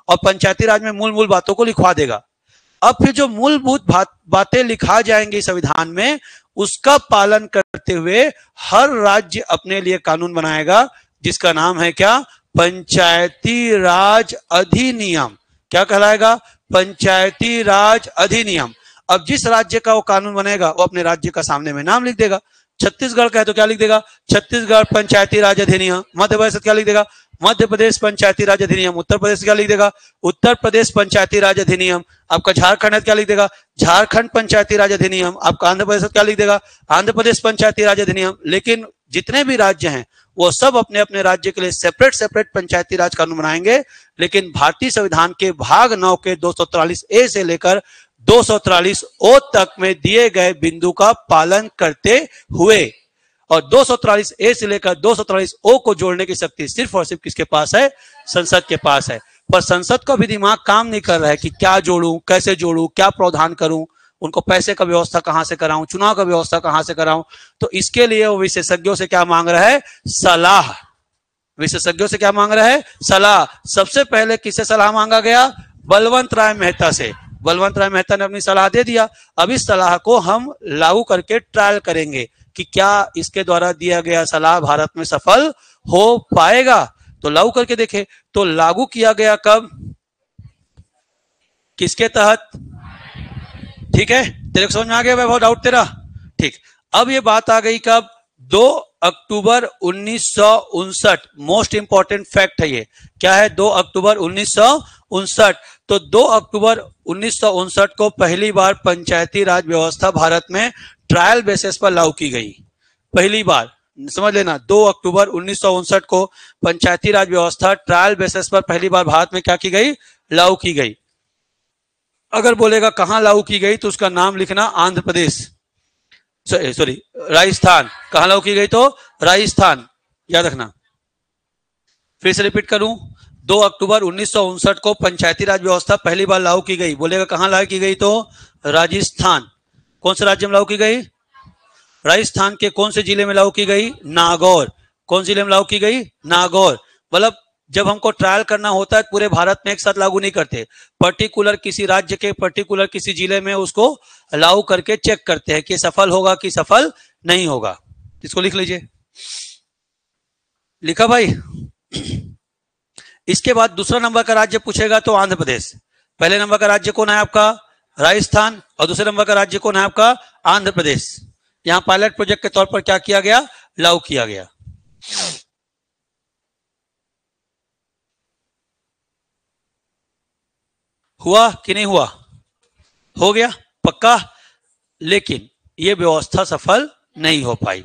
और पंचायती राज में मूल मूल बातों को लिखवा देगा। अब फिर जो मूलभूत बातें लिखा जाएंगी संविधान में, उसका पालन करते हुए हर राज्य अपने लिए कानून बनाएगा, जिसका नाम है क्या, पंचायती राज अधिनियम। क्या कहलाएगा, पंचायती राज अधिनियम। अब जिस राज्य का वो कानून बनेगा वो अपने राज्य का सामने में नाम लिख देगा। छत्तीसगढ़ का है तो क्या लिख देगा, छत्तीसगढ़ पंचायती राज अधिनियम। मध्य प्रदेश क्या लिख देगा, मध्य प्रदेश पंचायती राज अधिनियम, उत्तर प्रदेश क्या लिख देगा, उत्तर प्रदेश पंचायती राज अधिनियम। आपका झारखंड क्या लिख देगा, झारखंड पंचायती राज अधिनियम। आपका आंध्र प्रदेश क्या लिख देगा, आंध्र प्रदेश पंचायती राज अधिनियम। लेकिन जितने भी राज्य हैं वो सब अपने अपने राज्य के लिए सेपरेट सेपरेट पंचायती राज कानून बनाएंगे। लेकिन भारतीय संविधान के भाग 9 के 243A से लेकर 243O तक में दिए गए बिंदु का पालन करते हुए, और 243A से लेकर 243O को जोड़ने की शक्ति सिर्फ और सिर्फ किसके पास है, संसद के पास है। पर संसद का भी दिमाग काम नहीं कर रहा है कि क्या जोड़ूं, कैसे जोड़ूं, क्या प्रावधान करूं, उनको पैसे का व्यवस्था कहां से कराऊं, चुनाव का व्यवस्था कहां से कराऊं। तो इसके लिए वो विशेषज्ञों से क्या मांग रहा है, सलाह। विशेषज्ञों से क्या मांग रहा है, सलाह। सबसे पहले किससे सलाह मांगा गया, बलवंत राय मेहता से। बलवंत राय मेहता ने अपनी सलाह दे दिया। अब इस सलाह को हम लागू करके ट्रायल करेंगे कि क्या इसके द्वारा दिया गया सलाह भारत में सफल हो पाएगा। तो लागू करके देखे। तो लागू किया गया कब, किसके तहत, ठीक है, तेरे को समझ में आ गया वैभव, डाउट तेरा, ठीक। अब ये बात आ गई कब, 2 अक्टूबर 1959। मोस्ट इंपॉर्टेंट फैक्ट है ये, क्या है, 2 अक्टूबर 1959। तो 2 अक्टूबर 1959 को पहली बार पंचायती राज व्यवस्था भारत में ट्रायल बेसिस पर लागू की गई। पहली बार, समझ लेना, 2 अक्टूबर 1959 को पंचायती राज व्यवस्था ट्रायल बेसिस पर पहली बार भारत में क्या की गई, लागू की गई। अगर बोलेगा कहां लागू की गई तो उसका नाम लिखना, आंध्र प्रदेश, सॉरी राजस्थान। कहां लागू की गई, तो राजस्थान, याद रखना। फिर से रिपीट करूं, 2 अक्टूबर 1959 को पंचायती राज व्यवस्था पहली बार लागू की गई। बोलेगा कहां लागू की गई, तो राजस्थान। कौन से राज्य में लागू की गई, राजस्थान के कौन से जिले में लागू की गई, नागौर। कौन जिले में लागू की गई, नागौर। मतलब जब हमको ट्रायल करना होता है पूरे भारत में एक साथ लागू नहीं करते, पर्टिकुलर किसी राज्य के पर्टिकुलर किसी जिले में उसको लागू करके चेक करते हैं कि सफल होगा कि सफल नहीं होगा। इसको लिख लीजिए, लिखा भाई। इसके बाद दूसरा नंबर का राज्य पूछेगा तो आंध्र प्रदेश। पहले नंबर का राज्य कौन है आपका, राजस्थान, और दूसरे नंबर का राज्य कौन है आपका, आंध्र प्रदेश। यहां पायलट प्रोजेक्ट के तौर पर क्या किया गया, लागू किया गया। हुआ कि नहीं हुआ, हो गया पक्का। लेकिन यह व्यवस्था सफल नहीं हो पाई।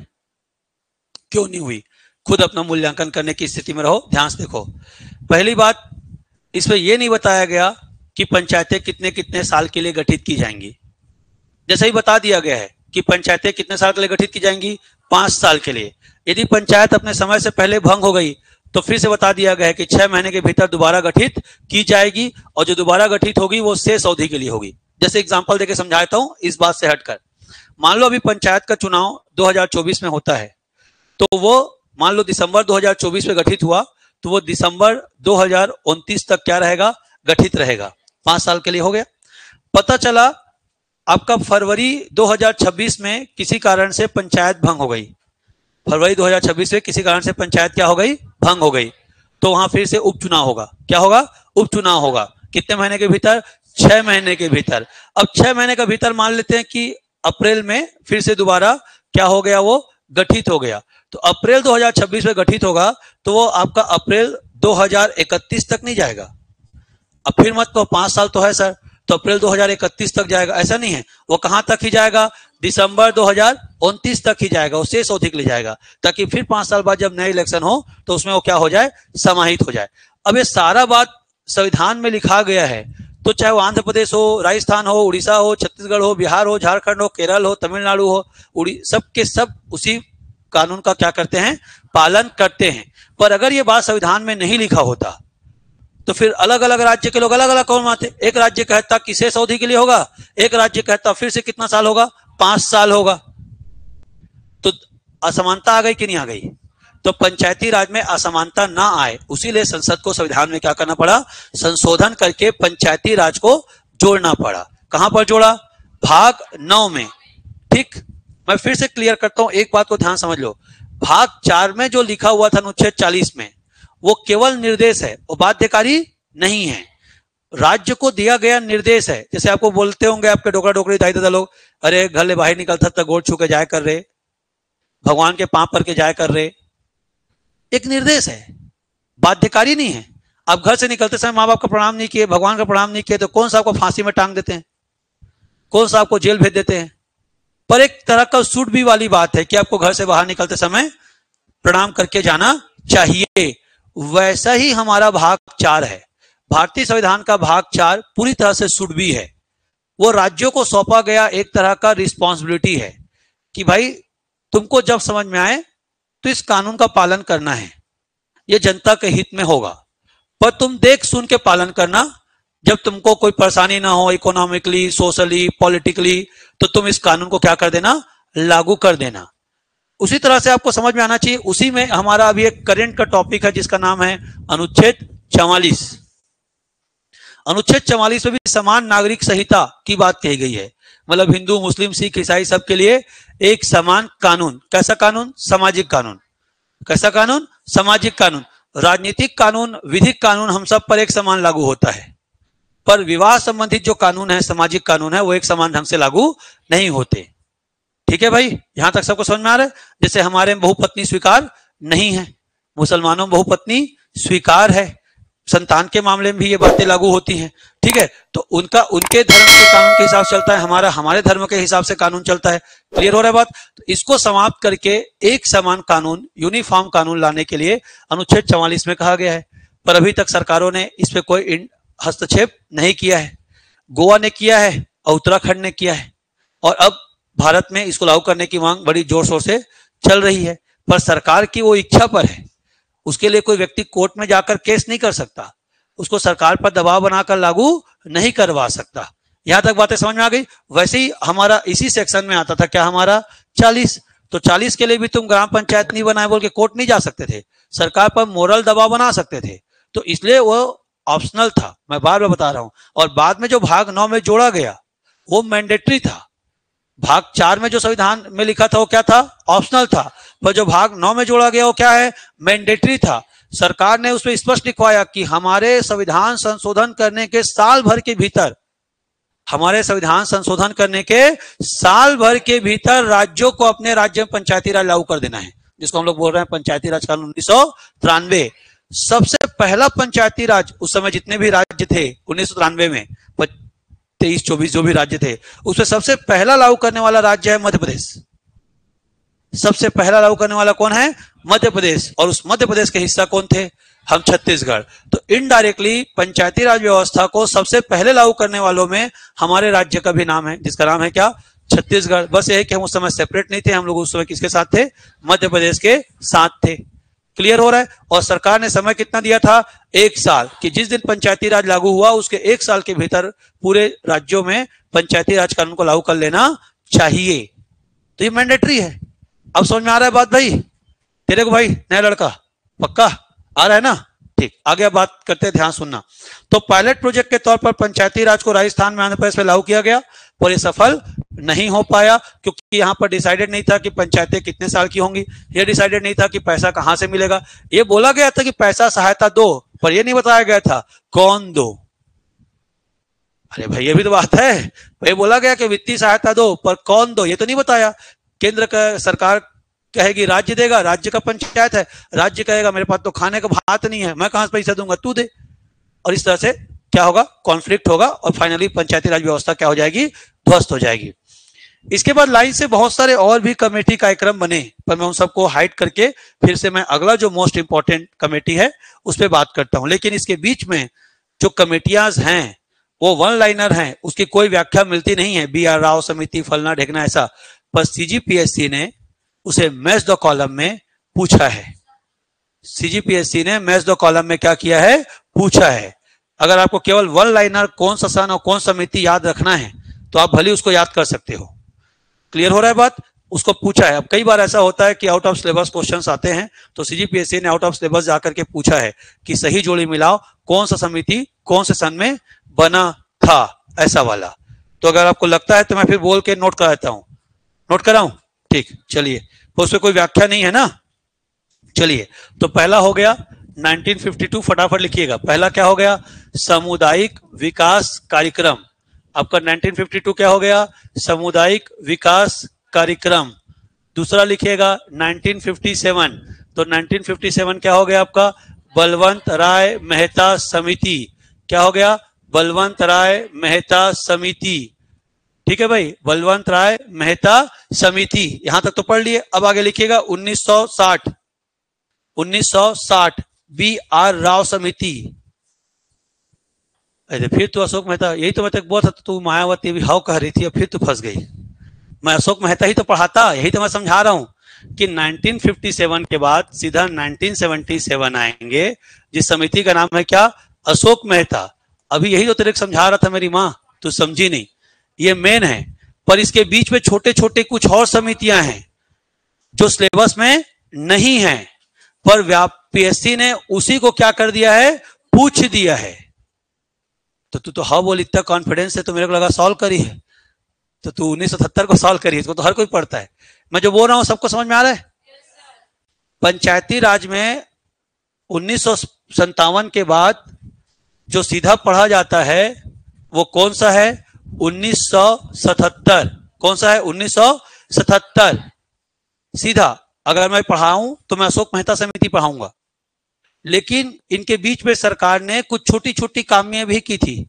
क्यों नहीं हुई, खुद अपना मूल्यांकन करने की स्थिति में रहो, ध्यान से देखो। पहली बात, इसमें यह नहीं बताया गया कि पंचायतें कितने कितने साल के लिए गठित की जाएंगी। जैसे ही बता दिया गया है कि पंचायतें कितने साल के लिए गठित की जाएंगी, 5 साल के लिए। यदि पंचायत अपने समय से पहले भंग हो गई तो फिर से बता दिया गया है कि 6 महीने के भीतर दोबारा गठित की जाएगी, और जो दोबारा गठित होगी वो शेष अवधि के लिए होगी। जैसे एग्जांपल देके समझाता हूं इस बात से हटकर। मान लो अभी पंचायत का चुनाव 2024 में होता है, तो वो मान लो दिसंबर 2024 में गठित हुआ, तो वो दिसंबर 2029 तक क्या रहेगा, गठित रहेगा। 5 साल के लिए हो गया। पता चला आपका फरवरी 2026 में किसी कारण से पंचायत भंग हो गई। फरवरी 2026 में किसी कारण से पंचायत क्या हो गई, भंग हो गई। तो वहां फिर से उपचुनाव होगा। क्या होगा, उपचुनाव होगा। कितने महीने के भीतर, 6 महीने के भीतर। अब 6 महीने के भीतर मान लेते हैं कि अप्रैल में फिर से दोबारा क्या हो गया, वो गठित हो गया। तो अप्रैल 2026 में गठित होगा, तो वो आपका अप्रैल 2031 तक नहीं जाएगा। अब फिर मत तो 5 साल तो है सर, तो अप्रैल 2031 तक जाएगा, ऐसा नहीं है। वो कहां तक ही जाएगा, दिसंबर 2029 तक ही जाएगा, वो शेष अवधि के लिए जाएगा, ताकि फिर 5 साल बाद जब नए इलेक्शन हो तो उसमें वो क्या हो जाए, समाहित हो जाए। अब ये सारा बात संविधान में लिखा गया है, तो चाहे वो आंध्र प्रदेश हो, राजस्थान हो, उड़ीसा हो, छत्तीसगढ़ हो, बिहार हो, झारखंड हो, केरल हो, तमिलनाडु हो, सब के सब उसी कानून का क्या करते हैं, पालन करते हैं। पर अगर ये बात संविधान में नहीं लिखा होता तो फिर अलग अलग राज्य के लोग अलग अलग कौन मानते। एक राज्य कहता कि शेष अवधि के लिए होगा, एक राज्य कहता फिर से कितना साल होगा, 5 साल होगा। तो असमानता आ गई कि नहीं आ गई। तो पंचायती राज में असमानता ना आए, उसीलिए संसद को संविधान में क्या करना पड़ा, संशोधन करके पंचायती राज को जोड़ना पड़ा। कहां पर जोड़ा, भाग 9 में। ठीक, मैं फिर से क्लियर करता हूं, एक बात को ध्यान समझ लो। भाग 4 में जो लिखा हुआ था अनुच्छेद 40 में, वो केवल निर्देश है, वो बाध्यकारी नहीं है। राज्य को दिया गया निर्देश है। जैसे आपको बोलते होंगे आपके डोकरा डोकरी दाई दादा लोग, अरे घर ले बाहर निकलता था गोड़ छू के जाया कर रहे, भगवान के पांव पर के जाया कर रहे। एक निर्देश है, बाध्यकारी नहीं है। आप घर से निकलते समय माँ बाप का प्रणाम नहीं किए, भगवान का प्रणाम नहीं किए, तो कौन सा आपको फांसी में टांग देते हैं, कौन सा आपको जेल भेज देते हैं। पर एक तरह का शुड भी वाली बात है कि आपको घर से बाहर निकलते समय प्रणाम करके जाना चाहिए। वैसा ही हमारा भाग 4 है। भारतीय संविधान का भाग 4 पूरी तरह से शुड भी है। वो राज्यों को सौंपा गया एक तरह का रिस्पॉन्सिबिलिटी है कि भाई तुमको जब समझ में आए तो इस कानून का पालन करना है, ये जनता के हित में होगा, पर तुम देख सुन के पालन करना। जब तुमको कोई परेशानी ना हो इकोनॉमिकली, सोशली, पॉलिटिकली, तो तुम इस कानून को क्या कर देना, लागू कर देना। उसी तरह से आपको समझ में आना चाहिए। उसी में हमारा अभी एक करंट का टॉपिक है जिसका नाम है अनुच्छेद 44। अनुच्छेद 44 में भी समान नागरिक संहिता की बात कही गई है। मतलब हिंदू, मुस्लिम, सिख, ईसाई सबके लिए एक समान कानून। कैसा कानून? सामाजिक कानून। कैसा कानून? सामाजिक कानून। राजनीतिक कानून, विधिक कानून हम सब पर एक समान लागू होता है, पर विवाह संबंधित जो कानून है, सामाजिक कानून है, वो एक समान ढंग से लागू नहीं होते। ठीक है भाई, यहां तक सबको समझ में आ रहा है? जैसे हमारे में बहुपत्नी स्वीकार नहीं है, मुसलमानों में बहुपत्नी स्वीकार है, संतान के मामले में भी ये बातें लागू होती हैं। ठीक है, तो उनका उनके धर्म के कानून के हिसाब से चलता है, हमारा हमारे धर्म के हिसाब से कानून चलता है। क्लियर हो रहा है बात? तो इसको समाप्त करके एक समान कानून, यूनिफॉर्म कानून लाने के लिए अनुच्छेद 44 में कहा गया है। पर अभी तक सरकारों ने इस पे कोई हस्तक्षेप नहीं किया है। गोवा ने किया है और उत्तराखंड ने किया है, और अब भारत में इसको लागू करने की मांग बड़ी जोर शोर से चल रही है। पर सरकार की वो इच्छा पर है, उसके लिए कोई व्यक्ति कोर्ट में जाकर केस नहीं कर सकता, उसको सरकार पर दबाव बनाकर लागू नहीं करवा सकता। यहां तक बातें समझ में आ गई? वैसे ही हमारा इसी सेक्शन में आता था क्या, हमारा 40। तो 40 के लिए भी तुम ग्राम पंचायत नहीं बनाए बोल के कोर्ट नहीं जा सकते थे, सरकार पर मोरल दबाव बना सकते थे। तो इसलिए वो ऑप्शनल था, मैं बार बार बता रहा हूं। और बाद में जो भाग 9 में जोड़ा गया वो मैंडेटरी था। भाग 4 में जो संविधान में लिखा था वो क्या था? ऑप्शनल था। पर जो भाग 9 में जोड़ा गया वो क्या है? मैंडेटरी था। सरकार ने उसमें स्पष्ट लिखवाया कि हमारे संविधान संशोधन करने के साल भर के भीतर, हमारे संविधान संशोधन करने के साल भर के भीतर राज्यों को अपने राज्य में पंचायती राज लागू कर देना है, जिसको हम लोग बोल रहे हैं पंचायती राज कानून 1993। सबसे पहला पंचायती राज, उस समय जितने भी राज्य थे 1993 में, 23-24 जो भी राज्य थे, उसमें सबसे पहला लागू करने वाला राज्य है मध्य प्रदेश। सबसे पहला लागू करने वाला कौन है? मध्य प्रदेश। और उस मध्य प्रदेश के हिस्सा कौन थे? हम छत्तीसगढ़। तो इनडायरेक्टली पंचायती राज व्यवस्था को सबसे पहले लागू करने वालों में हमारे राज्य का भी नाम है, जिसका नाम है क्या? छत्तीसगढ़। बस यही कि हम उस समय सेपरेट नहीं थे, हम लोग उस समय किसके साथ थे? मध्य प्रदेश के साथ थे। क्लियर हो रहा है? और सरकार ने समय कितना दिया था? 1 साल, कि जिस दिन पंचायती राज लागू हुआ उसके 1 साल के भीतर पूरे राज्यों में पंचायती राज कानून को लागू कर लेना चाहिए। तो ये मैंडेटरी है। अब समझ में आ रहा है बात भाई? तेरे को भाई नया लड़का पक्का आ रहा है ना? ठीक, आगे बात करते हैं, ध्यान सुनना। तो पायलट प्रोजेक्ट के तौर पर पंचायती राज को राजस्थान में, आंध्र प्रदेश में लागू किया गया, पर ये सफल नहीं हो पाया, क्योंकि यहां पर डिसाइडेड नहीं था कि पंचायतें कितने साल की होंगी, ये डिसाइडेड नहीं था कि पैसा कहां से मिलेगा। ये बोला गया था कि पैसा सहायता दो, पर यह नहीं बताया गया था कौन दो। अरे भाई ये भी तो बात है, ये बोला गया कि वित्तीय सहायता दो, पर कौन दो ये तो नहीं बताया। केंद्र का सरकार कहेगी राज्य देगा, राज्य का पंचायत है, राज्य कहेगा मेरे पास तो खाने का भात नहीं है, मैं कहां से पैसा दूंगा, तू दे। और इस तरह से क्या होगा? कॉन्फ्लिक्ट होगा, और फाइनली पंचायती राज व्यवस्था क्या हो जाएगी? ध्वस्त हो जाएगी। इसके बाद लाइन से बहुत सारे और भी कमेटी कार्यक्रम बने, पर मैं उन सबको हाइड करके फिर से मैं अगला जो मोस्ट इंपॉर्टेंट कमेटी है उस पर बात करता हूं। लेकिन इसके बीच में जो कमेटियां हैं वो वन लाइनर हैं, उसकी कोई व्याख्या मिलती नहीं है, बी आर राव समिति, फलना ढेकना ऐसा। पर सीजीपीएससी ने उसे मैच द कॉलम में पूछा है। सीजीपीएससी ने मैच द कॉलम में क्या किया है? पूछा है। अगर आपको केवल वन लाइनर कौन सा सन और कौन समिति याद रखना है तो आप भले उसको याद कर सकते हो। क्लियर हो रहा है बात? उसको पूछा है। अब कई बार ऐसा होता है कि आउट ऑफ सिलेबस क्वेश्चंस आते हैं, तो सीजीपीएससी ने आउट ऑफ सिलेबस जाकर के पूछा है कि सही जोड़ी मिलाओ, कौन सा समिति कौन से सन में बना था, ऐसा वाला। तो अगर आपको लगता है तो मैं फिर बोल के नोट कराता हूं। नोट कराऊं? ठीक, चलिए। तो उसमें कोई व्याख्या नहीं है ना? चलिए, तो पहला हो गया 1952, फटाफट लिखिएगा। पहला क्या हो गया? सामुदायिक विकास कार्यक्रम। आपका 1952 क्या हो गया? सामुदायिक विकास कार्यक्रम। दूसरा लिखिएगा 1957, तो 1957 क्या हो गया आपका? बलवंत राय मेहता समिति। क्या हो गया? बलवंत राय मेहता समिति। ठीक है भाई, बलवंत राय मेहता समिति। यहां तक तो पढ़ लिए। अब आगे लिखिएगा 1960 बी आर राव समिति। अरे फिर तो अशोक मेहता, यही तो मैं तक बोल था, तू मायावती भी हाउ कह रही थी, अब फिर तू फंस गई। मैं अशोक मेहता ही तो पढ़ाता, यही तो मैं समझा रहा हूं कि 1957 के बाद सीधा 1977 आएंगे, जिस समिति का नाम है क्या? अशोक मेहता। अभी यही तो तेरे को समझा रहा था मेरी माँ, तू समझी नहीं। ये मेन है, पर इसके बीच में छोटे छोटे कुछ और समितियां हैं जो सिलेबस में नहीं है, पर पीएससी ने उसी को क्या कर दिया है? पूछ दिया है। तो तू तो हाँ बोल, इतना कॉन्फिडेंस है तो मेरे को लगा सॉल्व करी है। तो तू 1970 को सॉल्व करी है, इसको तो हर कोई पढ़ता है। मैं जो बोल रहा हूं सबको समझ में आ रहा है? पंचायती राज में 1957 के बाद जो सीधा पढ़ा जाता है वो कौन सा है? 1977। कौन सा है? 1977 सीधा। अगर मैं पढ़ाऊं तो मैं अशोक मेहता समिति पढ़ाऊंगा, लेकिन इनके बीच में सरकार ने कुछ छोटी छोटी कामियां भी की थी,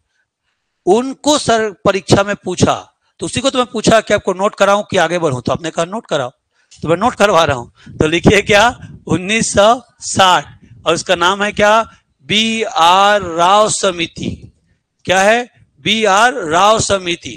उनको सर परीक्षा में पूछा। तो उसी को तो मैं पूछा कि आपको नोट कराऊं कि आगे बढ़ूं, तो आपने कहा नोट कराओ, तो मैं नोट करवा रहा हूं। तो लिखिए क्या? 1960, और उसका नाम है क्या? बी आर राव समिति। क्या है? बी आर राव समिति।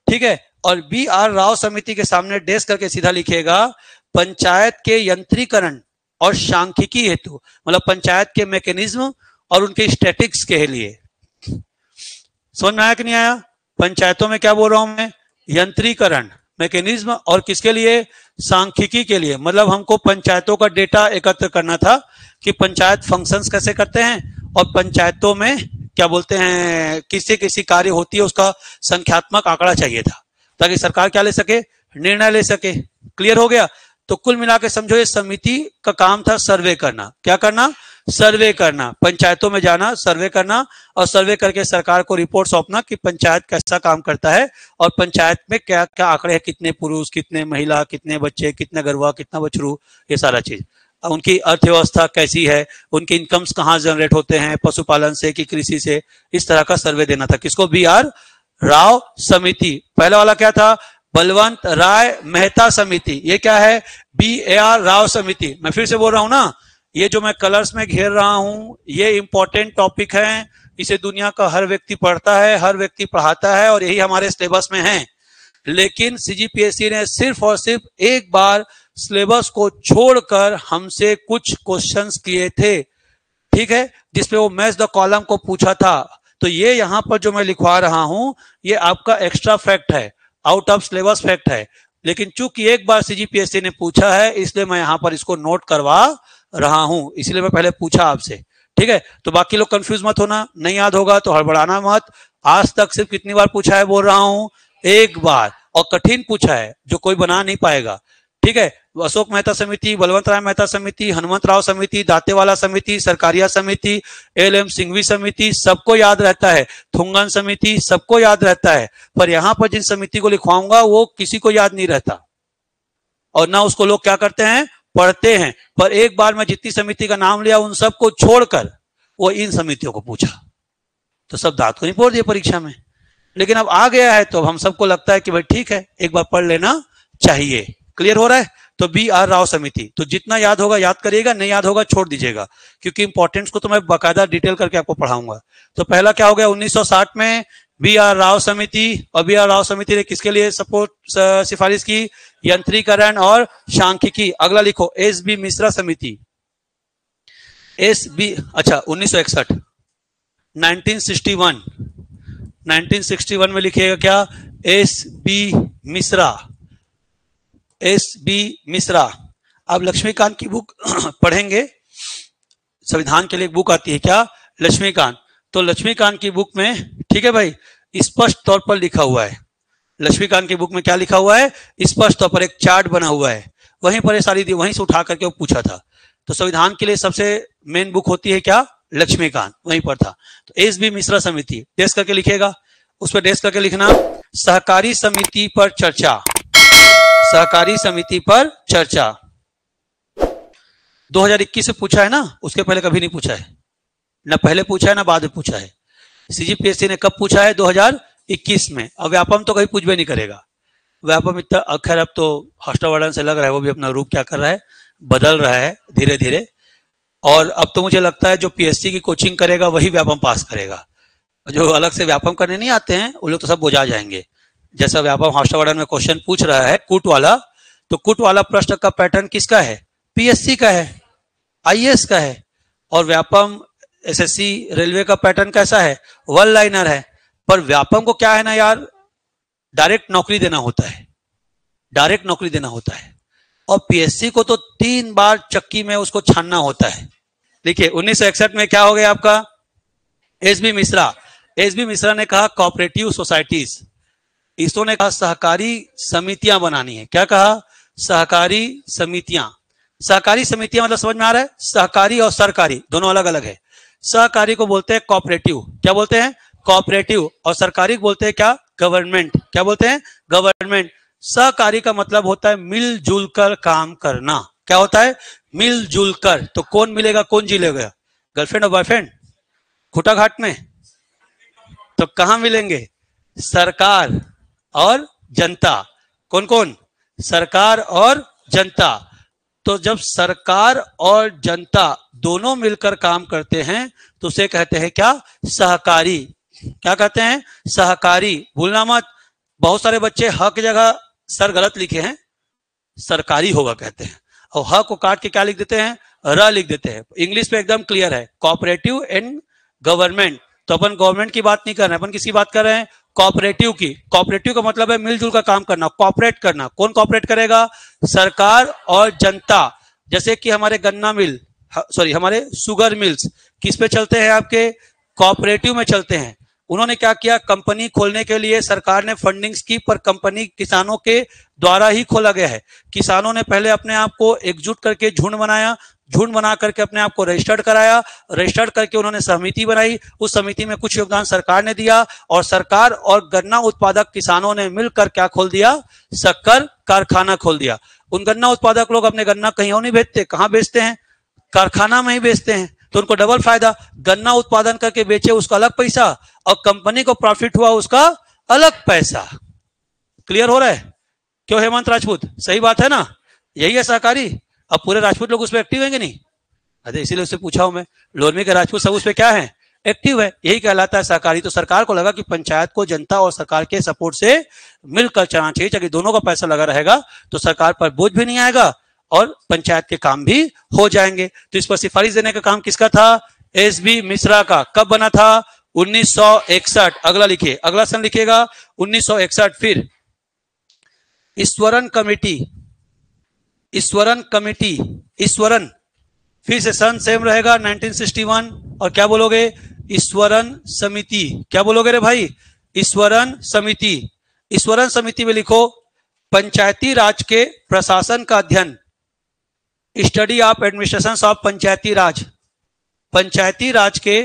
ठीक है, और बी आर राव समिति के सामने डेस्क करके सीधा लिखिएगा पंचायत के यंत्रीकरण और सांख्यिकी हेतु, मतलब पंचायत के मैकेनिज्म और उनके स्टैटिक्स के लिए। समझ में आया कि नहीं आया? पंचायतों में क्या बोल रहा हूं मैं? यंत्रीकरण, मैकेनिज्म, और किसके लिए? सांख्यिकी के लिए। मतलब हमको पंचायतों का डेटा एकत्र करना था कि पंचायत फंक्शंस कैसे करते हैं, और पंचायतों में क्या बोलते हैं, किसी किसी कार्य होती है, उसका संख्यात्मक आंकड़ा चाहिए था, ताकि सरकार क्या ले सके? निर्णय ले सके। क्लियर हो गया? तो कुल मिला के समझो, ये समिति का काम था सर्वे करना। क्या करना? सर्वे करना, पंचायतों में जाना, सर्वे करना, और सर्वे करके सरकार को रिपोर्ट सौंपना कि पंचायत कैसा काम करता है, और पंचायत में क्या क्या आंकड़े हैं, कितने पुरुष, कितने महिला, कितने बच्चे, कितना गरवा, कितना बछरू, ये सारा चीज। उनकी अर्थव्यवस्था कैसी है, उनके इनकम्स कहाँ जनरेट होते हैं, पशुपालन से कि कृषि से, इस तरह का सर्वे देना था। किसको? बी आर राव समिति। पहला वाला क्या था? बलवंत राय मेहता समिति। ये क्या है? बी ए आर राव समिति। मैं फिर से बोल रहा हूं ना, ये जो मैं कलर्स में घेर रहा हूं, ये इंपॉर्टेंट टॉपिक है, इसे दुनिया का हर व्यक्ति पढ़ता है, हर व्यक्ति पढ़ाता है, और यही हमारे सिलेबस में है। लेकिन सीजीपीएससी ने सिर्फ और सिर्फ एक बार सिलेबस को छोड़कर हमसे कुछ क्वेश्चंस किए थे, ठीक है, जिसपे वो मैच द कॉलम को पूछा था। तो ये यहां पर जो मैं लिखवा रहा हूं, ये आपका एक्स्ट्रा फैक्ट है, आउट ऑफ सिलेबस फैक्ट है। लेकिन चूंकि एक बार सीजीपीएससी ने पूछा है, इसलिए मैं यहां पर इसको नोट करवा रहा हूं, इसलिए मैं पहले पूछा आपसे। ठीक है, तो बाकी लोग कंफ्यूज मत होना, नहीं याद होगा तो हड़बड़ाना मत। आज तक सिर्फ कितनी बार पूछा है बोल रहा हूं? एक बार, और कठिन पूछा है जो कोई बना नहीं पाएगा। ठीक है, अशोक मेहता समिति, बलवंत राय मेहता समिति, हनुमंत राव समिति, दातेवाला समिति, सरकारिया समिति, एल.एम. सिंघवी समिति, सबको याद रहता है। थुंगन समिति, सबको याद रहता है। पर यहां पर जिन समिति को लिखवाऊंगा वो किसी को याद नहीं रहता, और ना उसको लोग क्या करते हैं? पढ़ते हैं। पर एक बार मैं जितनी समिति का नाम लिया, उन सबको छोड़कर वो इन समितियों को पूछा, तो सब दांत को नहीं फोड़ दिए परीक्षा में। लेकिन अब आ गया है तो अब हम सबको लगता है कि भाई ठीक है, एक बार पढ़ लेना चाहिए। क्लियर हो रहा है? तो बी आर राव समिति, तो जितना याद होगा याद करिएगा, नहीं याद होगा छोड़ दीजिएगा, क्योंकि इंपॉर्टेंट्स को तो मैं बाकायदा डिटेल करके आपको पढ़ाऊंगा। तो पहला क्या हो गया? 1960 में बी आर राव समिति, और बी आर राव समिति ने किसके लिए सपोर्ट सिफारिश की? यंत्रीकरण और सांख्यिकी। अगला लिखो एस बी मिश्रा समिति, एस बी, अच्छा 1961, 1961 में लिखिएगा क्या? S B Mishra, S B Mishra. आप लक्ष्मीकांत की बुक पढ़ेंगे, संविधान के लिए एक बुक आती है क्या? लक्ष्मीकांत। तो लक्ष्मीकांत की बुक में, ठीक है भाई, स्पष्ट तौर पर लिखा हुआ है। लक्ष्मीकांत की बुक में क्या लिखा हुआ है? स्पष्ट तौर पर एक चार्ट बना हुआ है, वहीं पर ये सारी वहीं से उठा करके वो पूछा था। तो संविधान के लिए सबसे मेन बुक होती है क्या? लक्ष्मीकांत, वहीं पर था। तो एस बी मिश्रा समिति, डेस्क करके लिखेगा, उस पर डेस्क करके लिखना सहकारी समिति पर चर्चा, सहकारी समिति पर चर्चा। 2021 से पूछा है ना, उसके पहले कभी नहीं पूछा है, ना पहले पूछा है ना बाद में पूछा है। सीजीपीएससी ने कब पूछा है? 2021 में। अब व्यापम तो कभी पूछ भी नहीं करेगा। व्यापम इतना, खैर अब तो हर्षवर्धन से लग रहा है वो भी अपना रूप क्या कर रहा है, बदल रहा है धीरे धीरे। और अब तो मुझे लगता है जो पीएससी की कोचिंग करेगा वही व्यापम पास करेगा। जो अलग से व्यापम करने नहीं आते हैं वो लोग तो सब बुझा जाएंगे। जैसा व्यापम हर्षवर्धन में क्वेश्चन पूछ रहा है कूट वाला, तो कूट वाला प्रश्न का पैटर्न किसका है? पीएससी का है, आईएएस का है। और व्यापम एसएससी रेलवे का पैटर्न कैसा है? वन लाइनर है। पर व्यापम को क्या है ना यार, डायरेक्ट नौकरी देना होता है, डायरेक्ट नौकरी देना होता है। और पीएससी को तो 3 बार चक्की में उसको छानना होता है। देखिए 1961 में क्या हो गया आपका? एसबी मिश्रा। एसबी मिश्रा ने कहा कोऑपरेटिव सोसाइटीज, इसरो ने कहा सहकारी समितियां बनानी है। क्या कहा? सहकारी समितियां। सहकारी समितियां मतलब समझ में आ रहा है? सहकारी और सरकारी दोनों अलग अलग है। सहकारी को बोलते हैं कोऑपरेटिव। क्या बोलते हैं? कोऑपरेटिव। और सरकारी को बोलते हैं क्या? गवर्नमेंट। क्या बोलते हैं? गवर्नमेंट। सहकारी का मतलब होता है मिलजुल कर काम करना। क्या होता है? मिलजुल कर। तो कौन मिलेगा, कौन जिलेगा? गर्लफ्रेंड और बॉयफ्रेंड खूटा घाट में? तो कहां मिलेंगे? सरकार और जनता। कौन कौन? सरकार और जनता। तो जब सरकार और जनता दोनों मिलकर काम करते हैं तो उसे कहते हैं क्या? सहकारी। क्या कहते हैं? सहकारी। भूलना मत, बहुत सारे बच्चे ह की जगह सर गलत लिखे हैं, सरकारी होगा कहते हैं, और ह को काट के क्या लिख देते हैं? र लिख देते हैं। इंग्लिश पे एकदम क्लियर है, कोऑपरेटिव एंड गवर्नमेंट। तो अपन गवर्नमेंट की बात नहीं कर रहे हैं, अपन किसकी बात कर रहे हैं? कोऑपरेटिव की। कोऑपरेटिव का मतलब है मिलजुल कर काम करना, कोऑपरेट करना। कौन कोऑपरेट करेगा? सरकार और जनता। जैसे कि हमारे गन्ना मिल, सॉरी हमारे शुगर मिल्स किस पे चलते हैं? आपके कोऑपरेटिव में चलते हैं। उन्होंने क्या किया? कंपनी खोलने के लिए सरकार ने फंडिंग्स की, पर कंपनी किसानों के द्वारा ही खोला गया है। किसानों ने पहले अपने आप को एकजुट करके झुंड बनाया, झुंड बना करके अपने आप को रजिस्टर्ड कराया, रजिस्टर्ड करके उन्होंने समिति बनाई, उस समिति में कुछ योगदान सरकार ने दिया, और सरकार और गन्ना उत्पादक किसानों ने मिलकर क्या खोल दिया? शक्कर कारखाना खोल दिया। उन गन्ना उत्पादक लोग अपने गन्ना कहीं और नहीं बेचते, कहां बेचते हैं? कारखाना में ही बेचते हैं। तो उनको डबल फायदा, गन्ना उत्पादन करके बेचे उसका अलग पैसा, और कंपनी को प्रॉफिट हुआ उसका अलग पैसा। क्लियर हो रहा है? क्यों हेमंत राजपूत? सही बात है ना? यही है सहकारी। अब पूरे राजपूत लोग उस पर एक्टिव हैं कि नहीं? अरे इसीलिए उससे पूछा हूं मैं, लोरमी के राजपूत सब उस पर क्या है? एक्टिव है। यही कहलाता है सहकारी। तो सरकार को लगा कि पंचायत को जनता और सरकार के सपोर्ट से मिलकर चलाना चाहिए, ताकि दोनों का पैसा लगा रहेगा तो सरकार पर बोझ भी नहीं आएगा और पंचायत के काम भी हो जाएंगे। तो इस पर सिफारिश देने का काम किसका था? एसबी मिश्रा का। कब बना था? 1961। अगला लिखिए, अगला सन लिखिएगा 1961। फिर ईश्वरन कमेटी, ईश्वरन कमेटी, ईश्वरन, फिर से सन सेम रहेगा 1961। और क्या बोलोगे? ईश्वरन समिति। क्या बोलोगे रे भाई? ईश्वरन समिति। ईश्वरन समिति में लिखो पंचायती राज के प्रशासन का अध्ययन, स्टडी ऑफ एडमिनिस्ट्रेशन ऑफ पंचायती राज। पंचायती राज के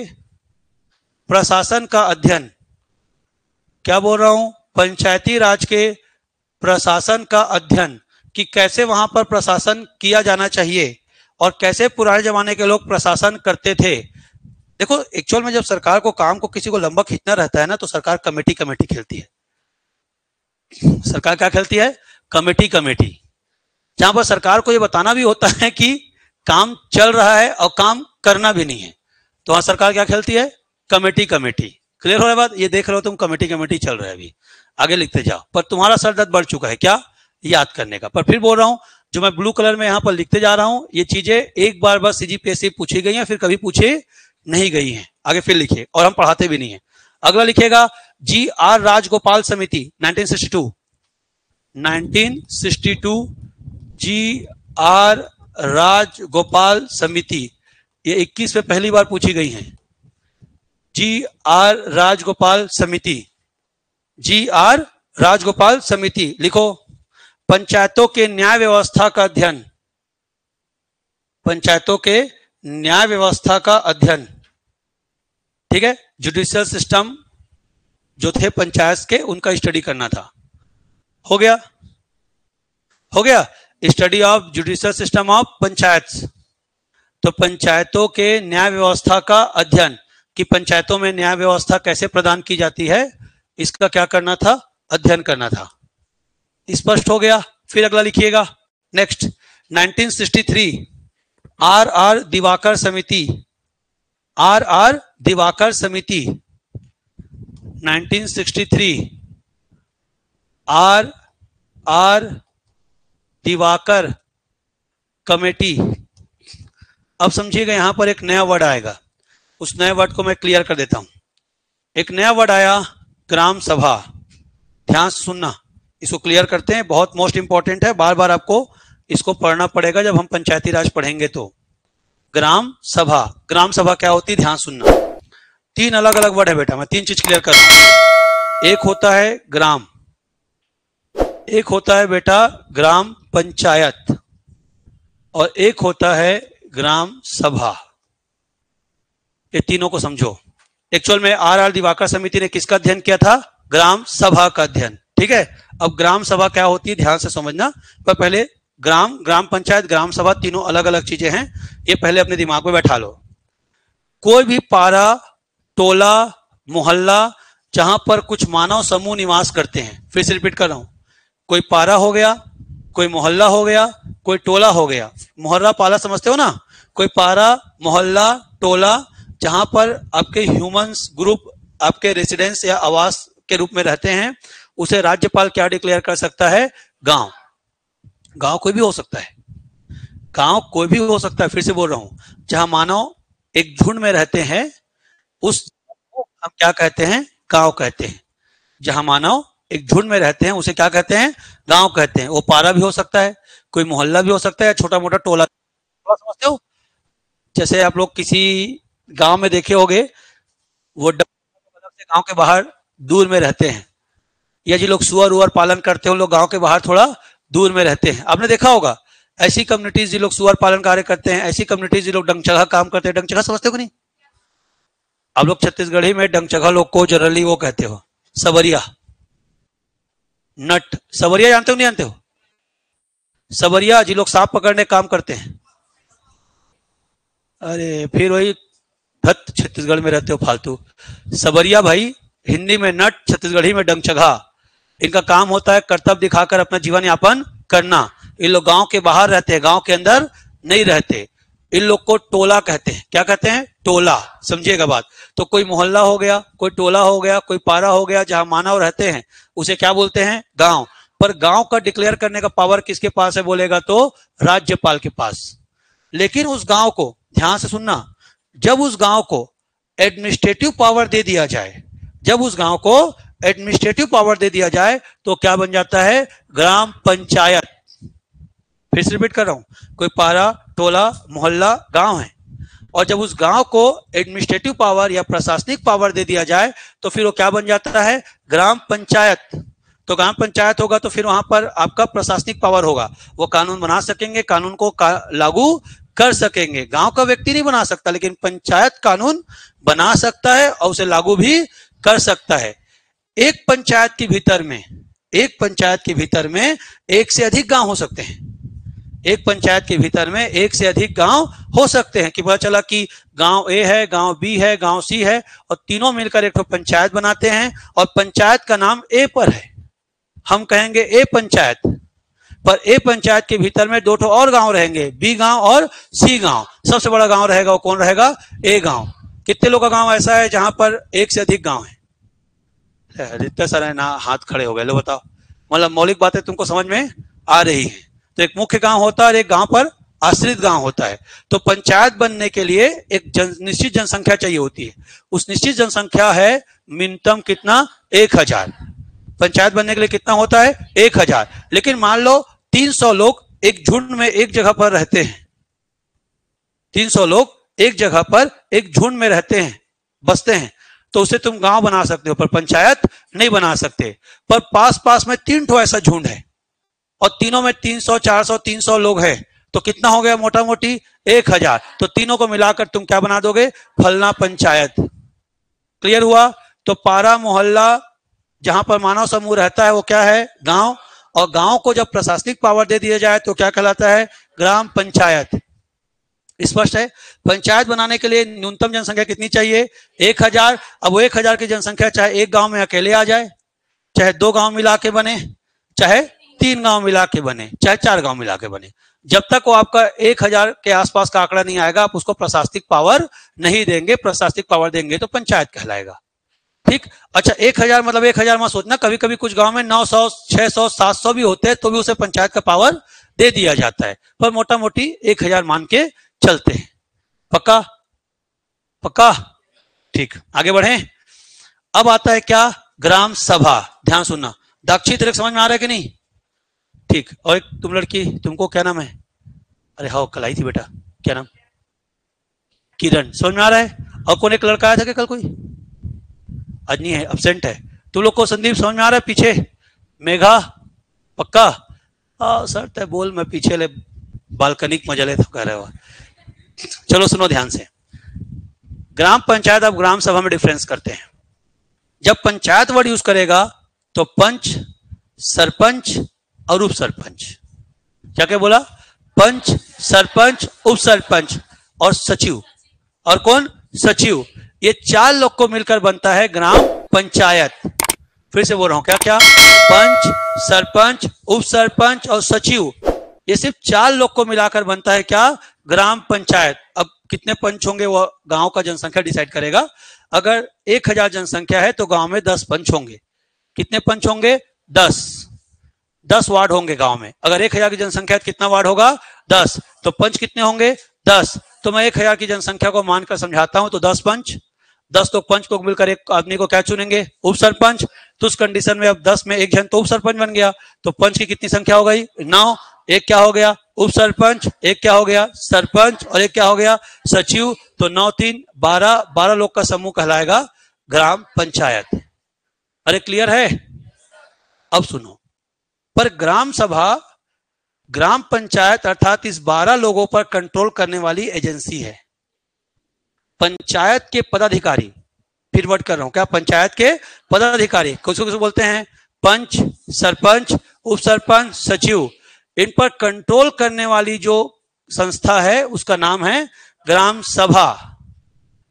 प्रशासन का अध्ययन। क्या बोल रहा हूं? पंचायती राज के प्रशासन का अध्ययन, कि कैसे वहां पर प्रशासन किया जाना चाहिए और कैसे पुराने जमाने के लोग प्रशासन करते थे। देखो एक्चुअल में जब सरकार को काम को किसी को लंबा खींचना रहता है ना, तो सरकार कमेटी कमेटी खेलती है। सरकार क्या खेलती है? Committee committee. जहां पर सरकार को यह बताना भी होता है कि काम चल रहा है और काम करना भी नहीं है, तो वहां सरकार क्या खेलती है? Committee committee. क्लियर हो रहा है बात? ये देख रहे हो तुम, कमेटी कमेटी चल रहा है। अभी आगे लिखते जाओ, पर तुम्हारा सर दर्द बढ़ चुका है क्या? याद करने का। पर फिर बोल रहा हूं, जो मैं ब्लू कलर में यहां पर लिखते जा रहा हूं, ये चीजें एक बार बस सीजीपीएससी पूछी गई हैं, फिर कभी पूछे नहीं गई हैं। आगे फिर लिखिए, और हम पढ़ाते भी नहीं है। अगला लिखिएगा GR राजगोपाल समिति 1962। 1962 GR राजगोपाल समिति, ये 21 में पहली बार पूछी गई है। GR राजगोपाल समिति, GR राजगोपाल समिति लिखो। पंचायतों के न्याय व्यवस्था का अध्ययन, पंचायतों के न्याय व्यवस्था का अध्ययन। ठीक है, जुडिशियल सिस्टम जो थे पंचायत के, उनका स्टडी करना था। हो गया? हो गया? Study of judicial system of panchayat. तो पंचायतों के न्याय व्यवस्था का अध्ययन, कि पंचायतों में न्याय व्यवस्था कैसे प्रदान की जाती है, इसका क्या करना था, अध्ययन करना था। स्पष्ट हो गया। फिर अगला लिखिएगा नेक्स्ट 1963 आर दिवाकर समिति, आर दिवाकर समिति 1963 आर दिवाकर कमेटी। अब समझिएगा यहां पर एक नया वर्ड आएगा, उस नए वर्ड को मैं क्लियर कर देता हूं। एक नया वर्ड आया ग्राम सभा, ध्यान से सुनना, इसको क्लियर करते हैं, बहुत मोस्ट इंपॉर्टेंट है, बार बार आपको इसको पढ़ना पड़ेगा जब हम पंचायती राज पढ़ेंगे। तो ग्राम सभा, ग्राम सभा क्या होती है, ध्यान सुनना। तीन अलग अलग वर्ड है बेटा, मैं तीन चीज क्लियर कर रहा हूं। एक होता है ग्राम, एक होता है बेटा ग्राम पंचायत, और एक होता है ग्राम सभा। ये तीनों को समझो। एक्चुअल में आर दिवाकर समिति ने किसका अध्ययन किया था, ग्राम सभा का अध्ययन, ठीक है। अब ग्राम सभा क्या होती है ध्यान से समझना, पर पहले ग्राम पंचायत, ग्राम सभा तीनों अलग अलग चीजें हैं, ये पहले अपने दिमाग में बैठा लो। कोई भी पारा, टोला, मोहल्ला जहां पर कुछ मानव समूह निवास करते हैं, फिर से रिपीट कर रहा हूं, कोई पारा हो गया, कोई मोहल्ला हो गया, कोई टोला हो गया। मोहल्ला पाला समझते हो ना, कोई पारा, मोहल्ला, टोला जहां पर आपके ह्यूमंस ग्रुप आपके रेसिडेंस या आवास के रूप में रहते हैं, उसे राज्यपाल क्या डिक्लेयर कर सकता है, गांव। गांव कोई भी हो सकता है, गांव कोई भी हो सकता है, फिर से बोल रहा हूं, जहां मानव एक झुंड में रहते हैं उस हम क्या कहते हैं, गांव कहते हैं। जहां मानव एक झुंड में रहते हैं उसे क्या कहते हैं, गांव कहते हैं। वो पारा भी हो सकता है, कोई मोहल्ला भी हो सकता है, छोटा मोटा टोला, समझते हो। जैसे आप लोग किसी गांव में देखे होंगे, वो गांव के बाहर दूर में रहते हैं, या जो लोग सुअर उअर पालन करते हैं, लोग गांव के बाहर थोड़ा दूर में रहते हैं, आपने देखा होगा। ऐसी कम्युनिटीज जो लोग सुअर पालन कार्य करते हैं, ऐसी कम्युनिटीज जो लोग डंगचगह काम करते हैं, डंगचगह समझते हो कि नहीं। आप लोग छत्तीसगढ़ी में डंगचगह लोग को जनरली वो कहते हो सबरिया, नट सबरिया जानते हो नहीं जानते हो, सबरिया जी लोग सांप पकड़ने काम करते हैं। अरे फिर वही धत छत्तीसगढ़ में रहते हो फालतू। सबरिया भाई हिंदी में नट, छत्तीसगढ़ी में डंगचगहा। इनका काम होता है कर्तव्य दिखाकर अपना जीवन यापन करना। इन लोग गांव के बाहर रहते हैं, गांव के अंदर नहीं रहते। इन लोग को टोला कहते हैं, क्या कहते हैं, टोला, समझिएगा बात। तो कोई मोहल्ला हो गया, कोई टोला हो गया, कोई पारा हो गया, जहां मानव रहते हैं उसे क्या बोलते हैं, गांव। पर गांव का डिक्लेयर करने का पावर किसके पास है बोलेगा तो राज्यपाल के पास। लेकिन उस गांव को ध्यान से सुनना, जब उस गांव को एडमिनिस्ट्रेटिव पावर दे दिया जाए, जब उस गांव को एडमिनिस्ट्रेटिव पावर दे दिया जाए तो क्या बन जाता है, ग्राम पंचायत। फिर से रिपीट कर रहा हूं, कोई पारा, टोला, मोहल्ला गांव है, और जब उस गांव को एडमिनिस्ट्रेटिव पावर या प्रशासनिक पावर दे दिया जाए तो फिर वो क्या बन जाता है, ग्राम पंचायत। तो ग्राम पंचायत होगा तो फिर वहां पर आपका प्रशासनिक पावर होगा, वो कानून बना सकेंगे, कानून को लागू कर सकेंगे। गांव का व्यक्ति नहीं बना सकता, लेकिन पंचायत कानून बना सकता है और उसे लागू भी कर सकता है। एक पंचायत के भीतर में, एक पंचायत के भीतर में एक से अधिक गांव हो सकते हैं। एक पंचायत के भीतर में एक से अधिक गांव हो सकते हैं, कि पता चला कि गांव ए है, गांव बी है, गांव सी है, और तीनों मिलकर एक पंचायत बनाते हैं, और पंचायत का नाम ए पर है, हम कहेंगे ए पंचायत। पर ए पंचायत के भीतर में दो और गांव रहेंगे, बी गांव और सी गांव। सबसे बड़ा गांव रहेगा वो कौन रहेगा, ए गांव। कितने लोग का गांव ऐसा है जहां पर एक से अधिक गांव है, इतने सारे ना हाथ खड़े हो गए, लो बताओ। मतलब मौलिक बातें तुमको समझ में आ रही है। तो एक मुख्य गांव होता है और एक गांव पर आश्रित गांव होता है। तो पंचायत बनने के लिए एक निश्चित जनसंख्या चाहिए होती है, उस निश्चित जनसंख्या है न्यूनतम कितना, 1000। पंचायत बनने के लिए कितना होता है, 1000। लेकिन मान लो 300 लोग एक झुंड में एक जगह पर रहते हैं, 300 लोग एक जगह पर एक झुंड में रहते हैं, बसते हैं, तो उसे तुम गांव बना सकते हो, पर पंचायत नहीं बना सकते। पर पास पास में 3 ठो ऐसा झुंड है और तीनों में 300, 400, 300 लोग हैं, तो कितना हो गया मोटा मोटी 1000। तो तीनों को मिलाकर तुम क्या बना दोगे, फलना पंचायत। क्लियर हुआ। तो पारा मोहल्ला जहां पर मानव समूह रहता है वो क्या है, गांव, और गांव को जब प्रशासनिक पावर दे दिया जाए तो क्या कहलाता है, ग्राम पंचायत। स्पष्ट है। पंचायत बनाने के लिए न्यूनतम जनसंख्या कितनी चाहिए? 1000। अब वो 1000 की जनसंख्या चाहे एक गांव में अकेले आ जाए, चाहे 2 गांव मिला के बने, चाहे 3 गांव मिला के बने, चाहे 4 गांव मिला के बने, जब तक वो आपका 1000 के आसपास का आंकड़ा नहीं आएगा आप उसको प्रशासनिक पावर नहीं देंगे। प्रशासनिक पावर देंगे तो पंचायत कहलाएगा। ठीक। अच्छा 1000 मतलब 1000 मत सोचना, कभी कभी कुछ गांव में 900, 600, 700 भी होते हैं तो भी उसे पंचायत का पावर दे दिया जाता है, पर मोटा मोटी 1000 मान के चलते हैं। पक्का? पक्का? ठीक, आगे बढ़े। अब आता है क्या? ग्राम सभा। ध्यान सुनना, दाक्षी तेरे समझ में आ रहा है कि नहीं? ठीक। और एक तुम लड़की, तुमको क्या नाम है? अरे हाँ कल आई थी बेटा, क्या नाम? किरण। समझ में आ रहा है? और कौन एक लड़का आया था कि कल कोई? आज नहीं है, एब्सेंट है। तुम लोग को संदीप समझ में आ रहा है? पीछे मेघा? पक्का? सर तय बोल, मैं पीछे ले बालकनी मजले तो कह रहे हो। चलो सुनो ध्यान से। ग्राम पंचायत अब ग्राम सभा में डिफरेंस करते हैं। जब पंचायत वर्ड यूज करेगा तो पंच, सरपंच और उप सरपंच। क्या क्या बोला? पंच, सरपंच, उप सरपंच और सचिव। और कौन? सचिव। ये 4 लोग को मिलकर बनता है ग्राम पंचायत। फिर से बोल रहा हूं, क्या क्या? पंच, सरपंच, उप सरपंच और सचिव। ये सिर्फ 4 लोग को मिलाकर बनता है क्या? ग्राम पंचायत। अब कितने पंच होंगे वो गांव का जनसंख्या डिसाइड करेगा। अगर 1000 जनसंख्या है तो गांव में 10 पंच होंगे। कितने पंच होंगे? 10 वार्ड होंगे गांव में। अगर 1000 की जनसंख्या है कितना वार्ड होगा? 10। तो पंच कितने होंगे? 10। तो मैं 1000 की जनसंख्या को मानकर समझाता हूं तो 10 पंच, 10 लोग पंच को मिलकर एक आदमी को क्या चुनेंगे? उप सरपंच। तो उस कंडीशन में अब 10 में एक जन तो उप सरपंच बन गया। तो पंच की कितनी संख्या हो गई? 9। एक क्या हो गया? उप सरपंच। एक क्या हो गया? सरपंच। और एक क्या हो गया? सचिव। तो 9 3 12 लोग का समूह कहलाएगा ग्राम पंचायत। अरे क्लियर है? अब सुनो, पर ग्राम सभा ग्राम पंचायत अर्थात इस 12 लोगों पर कंट्रोल करने वाली एजेंसी है। पंचायत के पदाधिकारी, फिर वर्ड कर रहा हूं क्या? पंचायत के पदाधिकारी किसको बोलते हैं? पंच, सरपंच, उप सरपंच, सचिव। इन पर कंट्रोल करने वाली जो संस्था है उसका नाम है ग्राम सभा।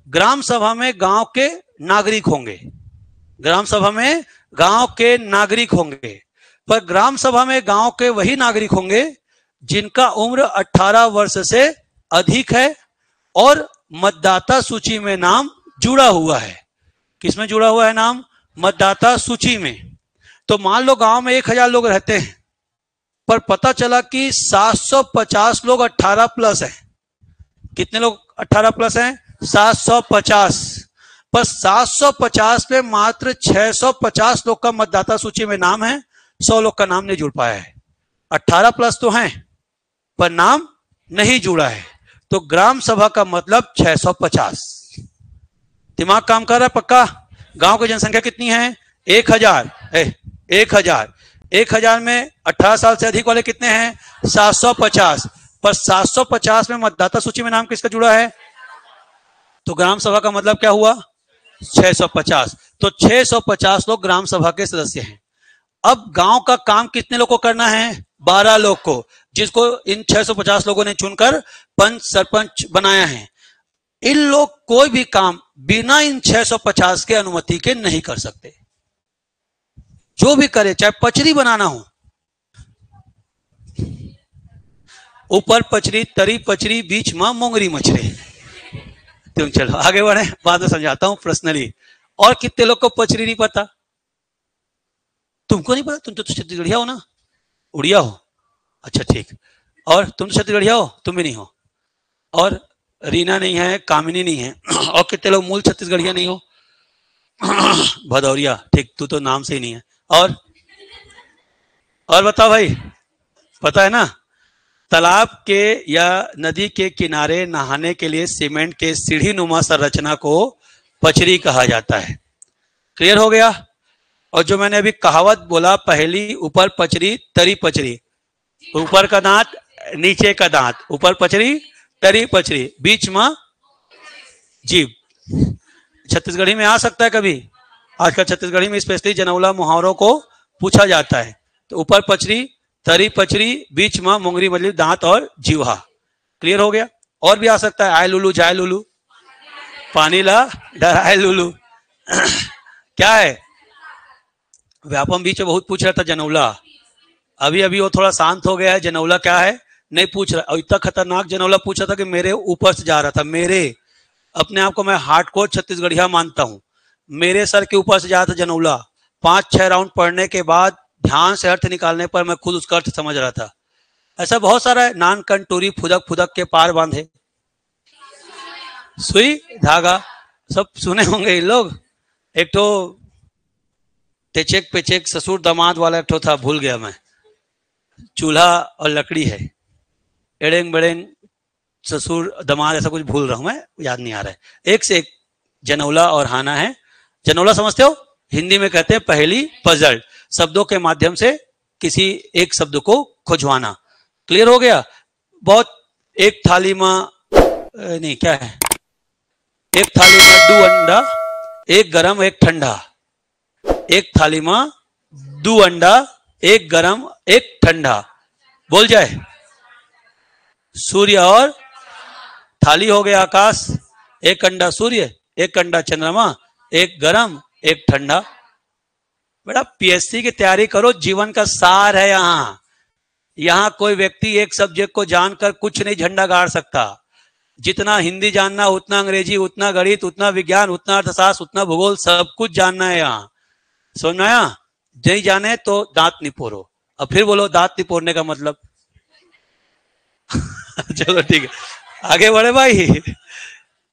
ग्राम सभा में गांव के नागरिक होंगे। ग्राम सभा में गांव के नागरिक होंगे, पर ग्राम सभा में गांव के वही नागरिक होंगे जिनका उम्र 18 वर्ष से अधिक है और मतदाता सूची में नाम जुड़ा हुआ है। किसमें जुड़ा हुआ है नाम? मतदाता सूची में। तो मान लो गांव में 1000 लोग रहते हैं, पर पता चला कि 750 लोग 18 प्लस हैं। कितने लोग 18 प्लस हैं? 750। पर 750 में मात्र 650 लोग का मतदाता सूची में नाम है, 100 लोग का नाम नहीं जुड़ पाया है। 18 प्लस तो हैं पर नाम नहीं जुड़ा है। तो ग्राम सभा का मतलब 650। दिमाग काम कर रहा है? पक्का? गांव की जनसंख्या कितनी है? 1000। 1000 में 18 साल से अधिक वाले कितने हैं? 750। पर 750 में मतदाता सूची में नाम किसका जुड़ा है? तो ग्राम सभा का मतलब क्या हुआ? 650। तो 650 लोग ग्राम सभा के सदस्य हैं। अब गांव का काम कितने लोग को करना है? 12 लोग को, जिसको इन 650 लोगों ने चुनकर पंच सरपंच बनाया है। इन लोग कोई भी काम बिना इन 650 के अनुमति के नहीं कर सकते। जो भी करे, चाहे पचरी बनाना हो, ऊपर पचरी, तरी पचरी, बीच में मोंगरी मछली। तुम चलो आगे बढ़े, बाद में समझाता हूं पर्सनली। और कितने लोग को पचरी नहीं पता? तुमको नहीं पता? तुम तो छत्तीसगढ़िया हो ना? उड़िया हो? अच्छा ठीक। और तुम तो छत्तीसगढ़िया हो? तुम भी नहीं हो। और रीना नहीं है, कामिनी नहीं है। और कितने लोग मूल छत्तीसगढ़िया नहीं हो? भदौरिया। ठीक, तू तो नाम से ही नहीं है। और बताओ भाई, पता है ना? तालाब के या नदी के किनारे नहाने के लिए सीमेंट के सीढ़ी नुमा संरचना को पचरी कहा जाता है। क्लियर हो गया? और जो मैंने अभी कहावत बोला, पहली ऊपर पचरी तरी पचरी, ऊपर का दांत नीचे का दांत, ऊपर पचरी तरी पचरी, बीच में जीभ। छत्तीसगढ़ी में आ सकता है कभी? आजकल छत्तीसगढ़ी में स्पेशली जनौला मुहावरों को पूछा जाता है। तो ऊपर पचरी तरी पचरी, बीच में मोंगरी मतलब दांत और जीवा। क्लियर हो गया? और भी आ सकता है, आए लुलू जाए लुलू, पानी ला डराए लुलू। क्या है? व्यापम बीच में बहुत पूछ रहा था जनौला, अभी अभी वो थोड़ा शांत हो गया है। जनौला क्या है नहीं पूछ रहा, और इतना खतरनाक जनौला पूछा था कि मेरे ऊपर से जा रहा था। मेरे अपने आप को मैं हार्डकोर छत्तीसगढ़िया मानता हूं, मेरे सर के ऊपर से जा रहा था जनौला। 5-6 राउंड पढ़ने के बाद ध्यान से अर्थ निकालने पर मैं खुद उसका अर्थ समझ रहा था। ऐसा बहुत सारा है, नान कन टूरी फुदक फुदक के पार बांधे, सुई धागा, सब सुने होंगे इन लोग। एक तो टेचेक पेचेक ससुर दामाद वाला एक तो था, भूल गया मैं, चूल्हा और लकड़ी है, एड़ेंग बेड़ेंग ससुर दामाद, ऐसा कुछ भूल रहा हूं मैं, याद नहीं आ रहा है। एक से एक जनौला और हाना है। जनौला समझते हो? हिंदी में कहते हैं पहेली पजल, शब्दों के माध्यम से किसी एक शब्द को खोजवाना। क्लियर हो गया? बहुत एक थाली में नहीं, क्या है, एक थाली में 2 अंडा, एक गरम एक ठंडा। एक थाली में 2 अंडा, एक गरम एक ठंडा। बोल जाए, सूर्य और थाली हो गया आकाश, एक अंडा सूर्य, एक अंडा चंद्रमा, एक गरम एक ठंडा। बेटा पीएससी की तैयारी करो, जीवन का सार है यहाँ। यहाँ कोई व्यक्ति एक सब्जेक्ट को जानकर कुछ नहीं झंडा गाड़ सकता। जितना हिंदी जानना, उतना अंग्रेजी, उतना गणित, उतना विज्ञान, उतना अर्थशास्त्र, उतना भूगोल, सब कुछ जानना है यहाँ। समझ में आया? नहीं जाने तो दांत निपोरो। अब फिर बोलो दांत निपोरने का मतलब। चलो ठीक है, आगे बढ़े भाई,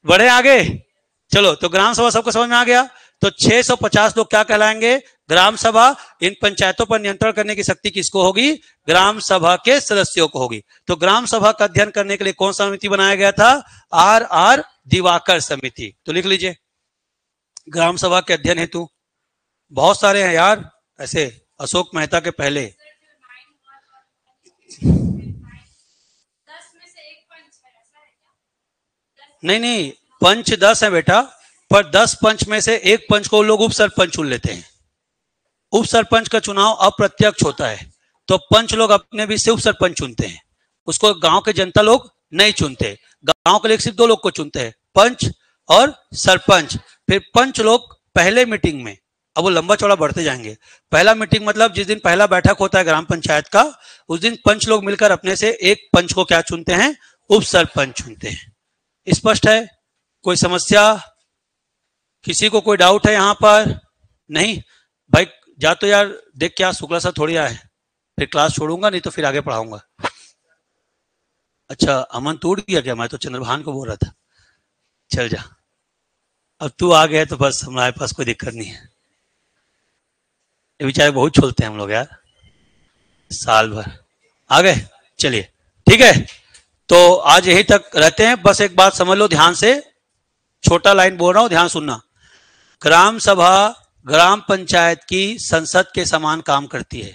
बढ़े आगे। चलो तो ग्राम सभा सबको समझ में आ गया। तो 650 लोग क्या कहलाएंगे? ग्राम सभा। इन पंचायतों पर नियंत्रण करने की शक्ति किसको होगी? ग्राम सभा के सदस्यों को होगी। तो ग्राम सभा का अध्ययन करने के लिए कौन सा समिति बनाया गया था? आर दिवाकर समिति। तो लिख लीजिए, ग्राम सभा के अध्ययन हेतु बहुत सारे हैं यार, ऐसे अशोक मेहता के पहले। नहीं, पंच 10 है बेटा, पर 10 पंच में से एक पंच को लोग उप सरपंच चुन लेते हैं। उप सरपंच का चुनाव अप्रत्यक्ष होता है, तो पंच लोग अपने बीच से उप सरपंच चुनते हैं, उसको गांव के जनता लोग नहीं चुनते। गांव के लिए सिर्फ 2 लोग को चुनते हैं, पंच और सरपंच। फिर पंच लोग पहले मीटिंग में, अब वो लंबा चौड़ा बढ़ते जाएंगे, पहला मीटिंग मतलब जिस दिन पहला बैठक होता है ग्राम पंचायत का, उस दिन पंच लोग मिलकर अपने से एक पंच को क्या चुनते हैं? उप सरपंच चुनते हैं। स्पष्ट है? कोई समस्या? किसी को कोई डाउट है यहाँ पर? नहीं भाई, जा तो यार देख, क्या शुक्ला सर थोड़ी आए, फिर क्लास छोड़ूंगा, नहीं तो फिर आगे पढ़ाऊंगा। अच्छा अमन टूट गया क्या? मैं तो चंद्रभान को बोल रहा था। चल जा, अब तू आ गया तो बस हमारे पास कोई दिक्कत नहीं है। ये बेचारे बहुत छोलते हैं हम लोग यार, साल भर। आ गए? चलिए ठीक है, तो आज यही तक रहते हैं। बस एक बात समझ लो ध्यान से, छोटा लाइन बोल रहा हूं, ध्यान सुनना। ग्राम सभा ग्राम पंचायत की संसद के समान काम करती है।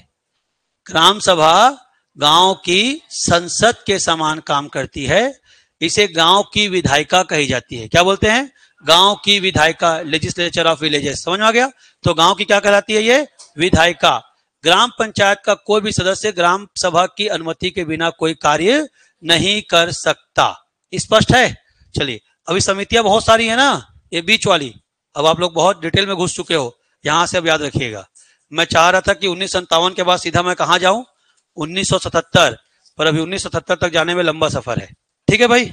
ग्राम सभा गांव की संसद के समान काम करती है। इसे गांव की विधायिका कही जाती है। क्या बोलते हैं? गांव की विधायिका, लेजिस्लेचर ऑफ विलेजेस। समझ में आ गया? तो गांव की क्या कहलाती है? ये विधायिका। ग्राम पंचायत का कोई भी सदस्य ग्राम सभा की अनुमति के बिना कोई कार्य नहीं कर सकता। स्पष्ट है? चलिए, अभी समितियां बहुत सारी है ना, ये बीच वाली, अब आप लोग बहुत डिटेल में घुस चुके हो, यहां से अब याद रखिएगा। मैं चाह रहा था कि 1957 के बाद सीधा मैं कहां जाऊं? 1977, पर अभी 1977 तक जाने में लंबा सफर है। ठीक है भाई?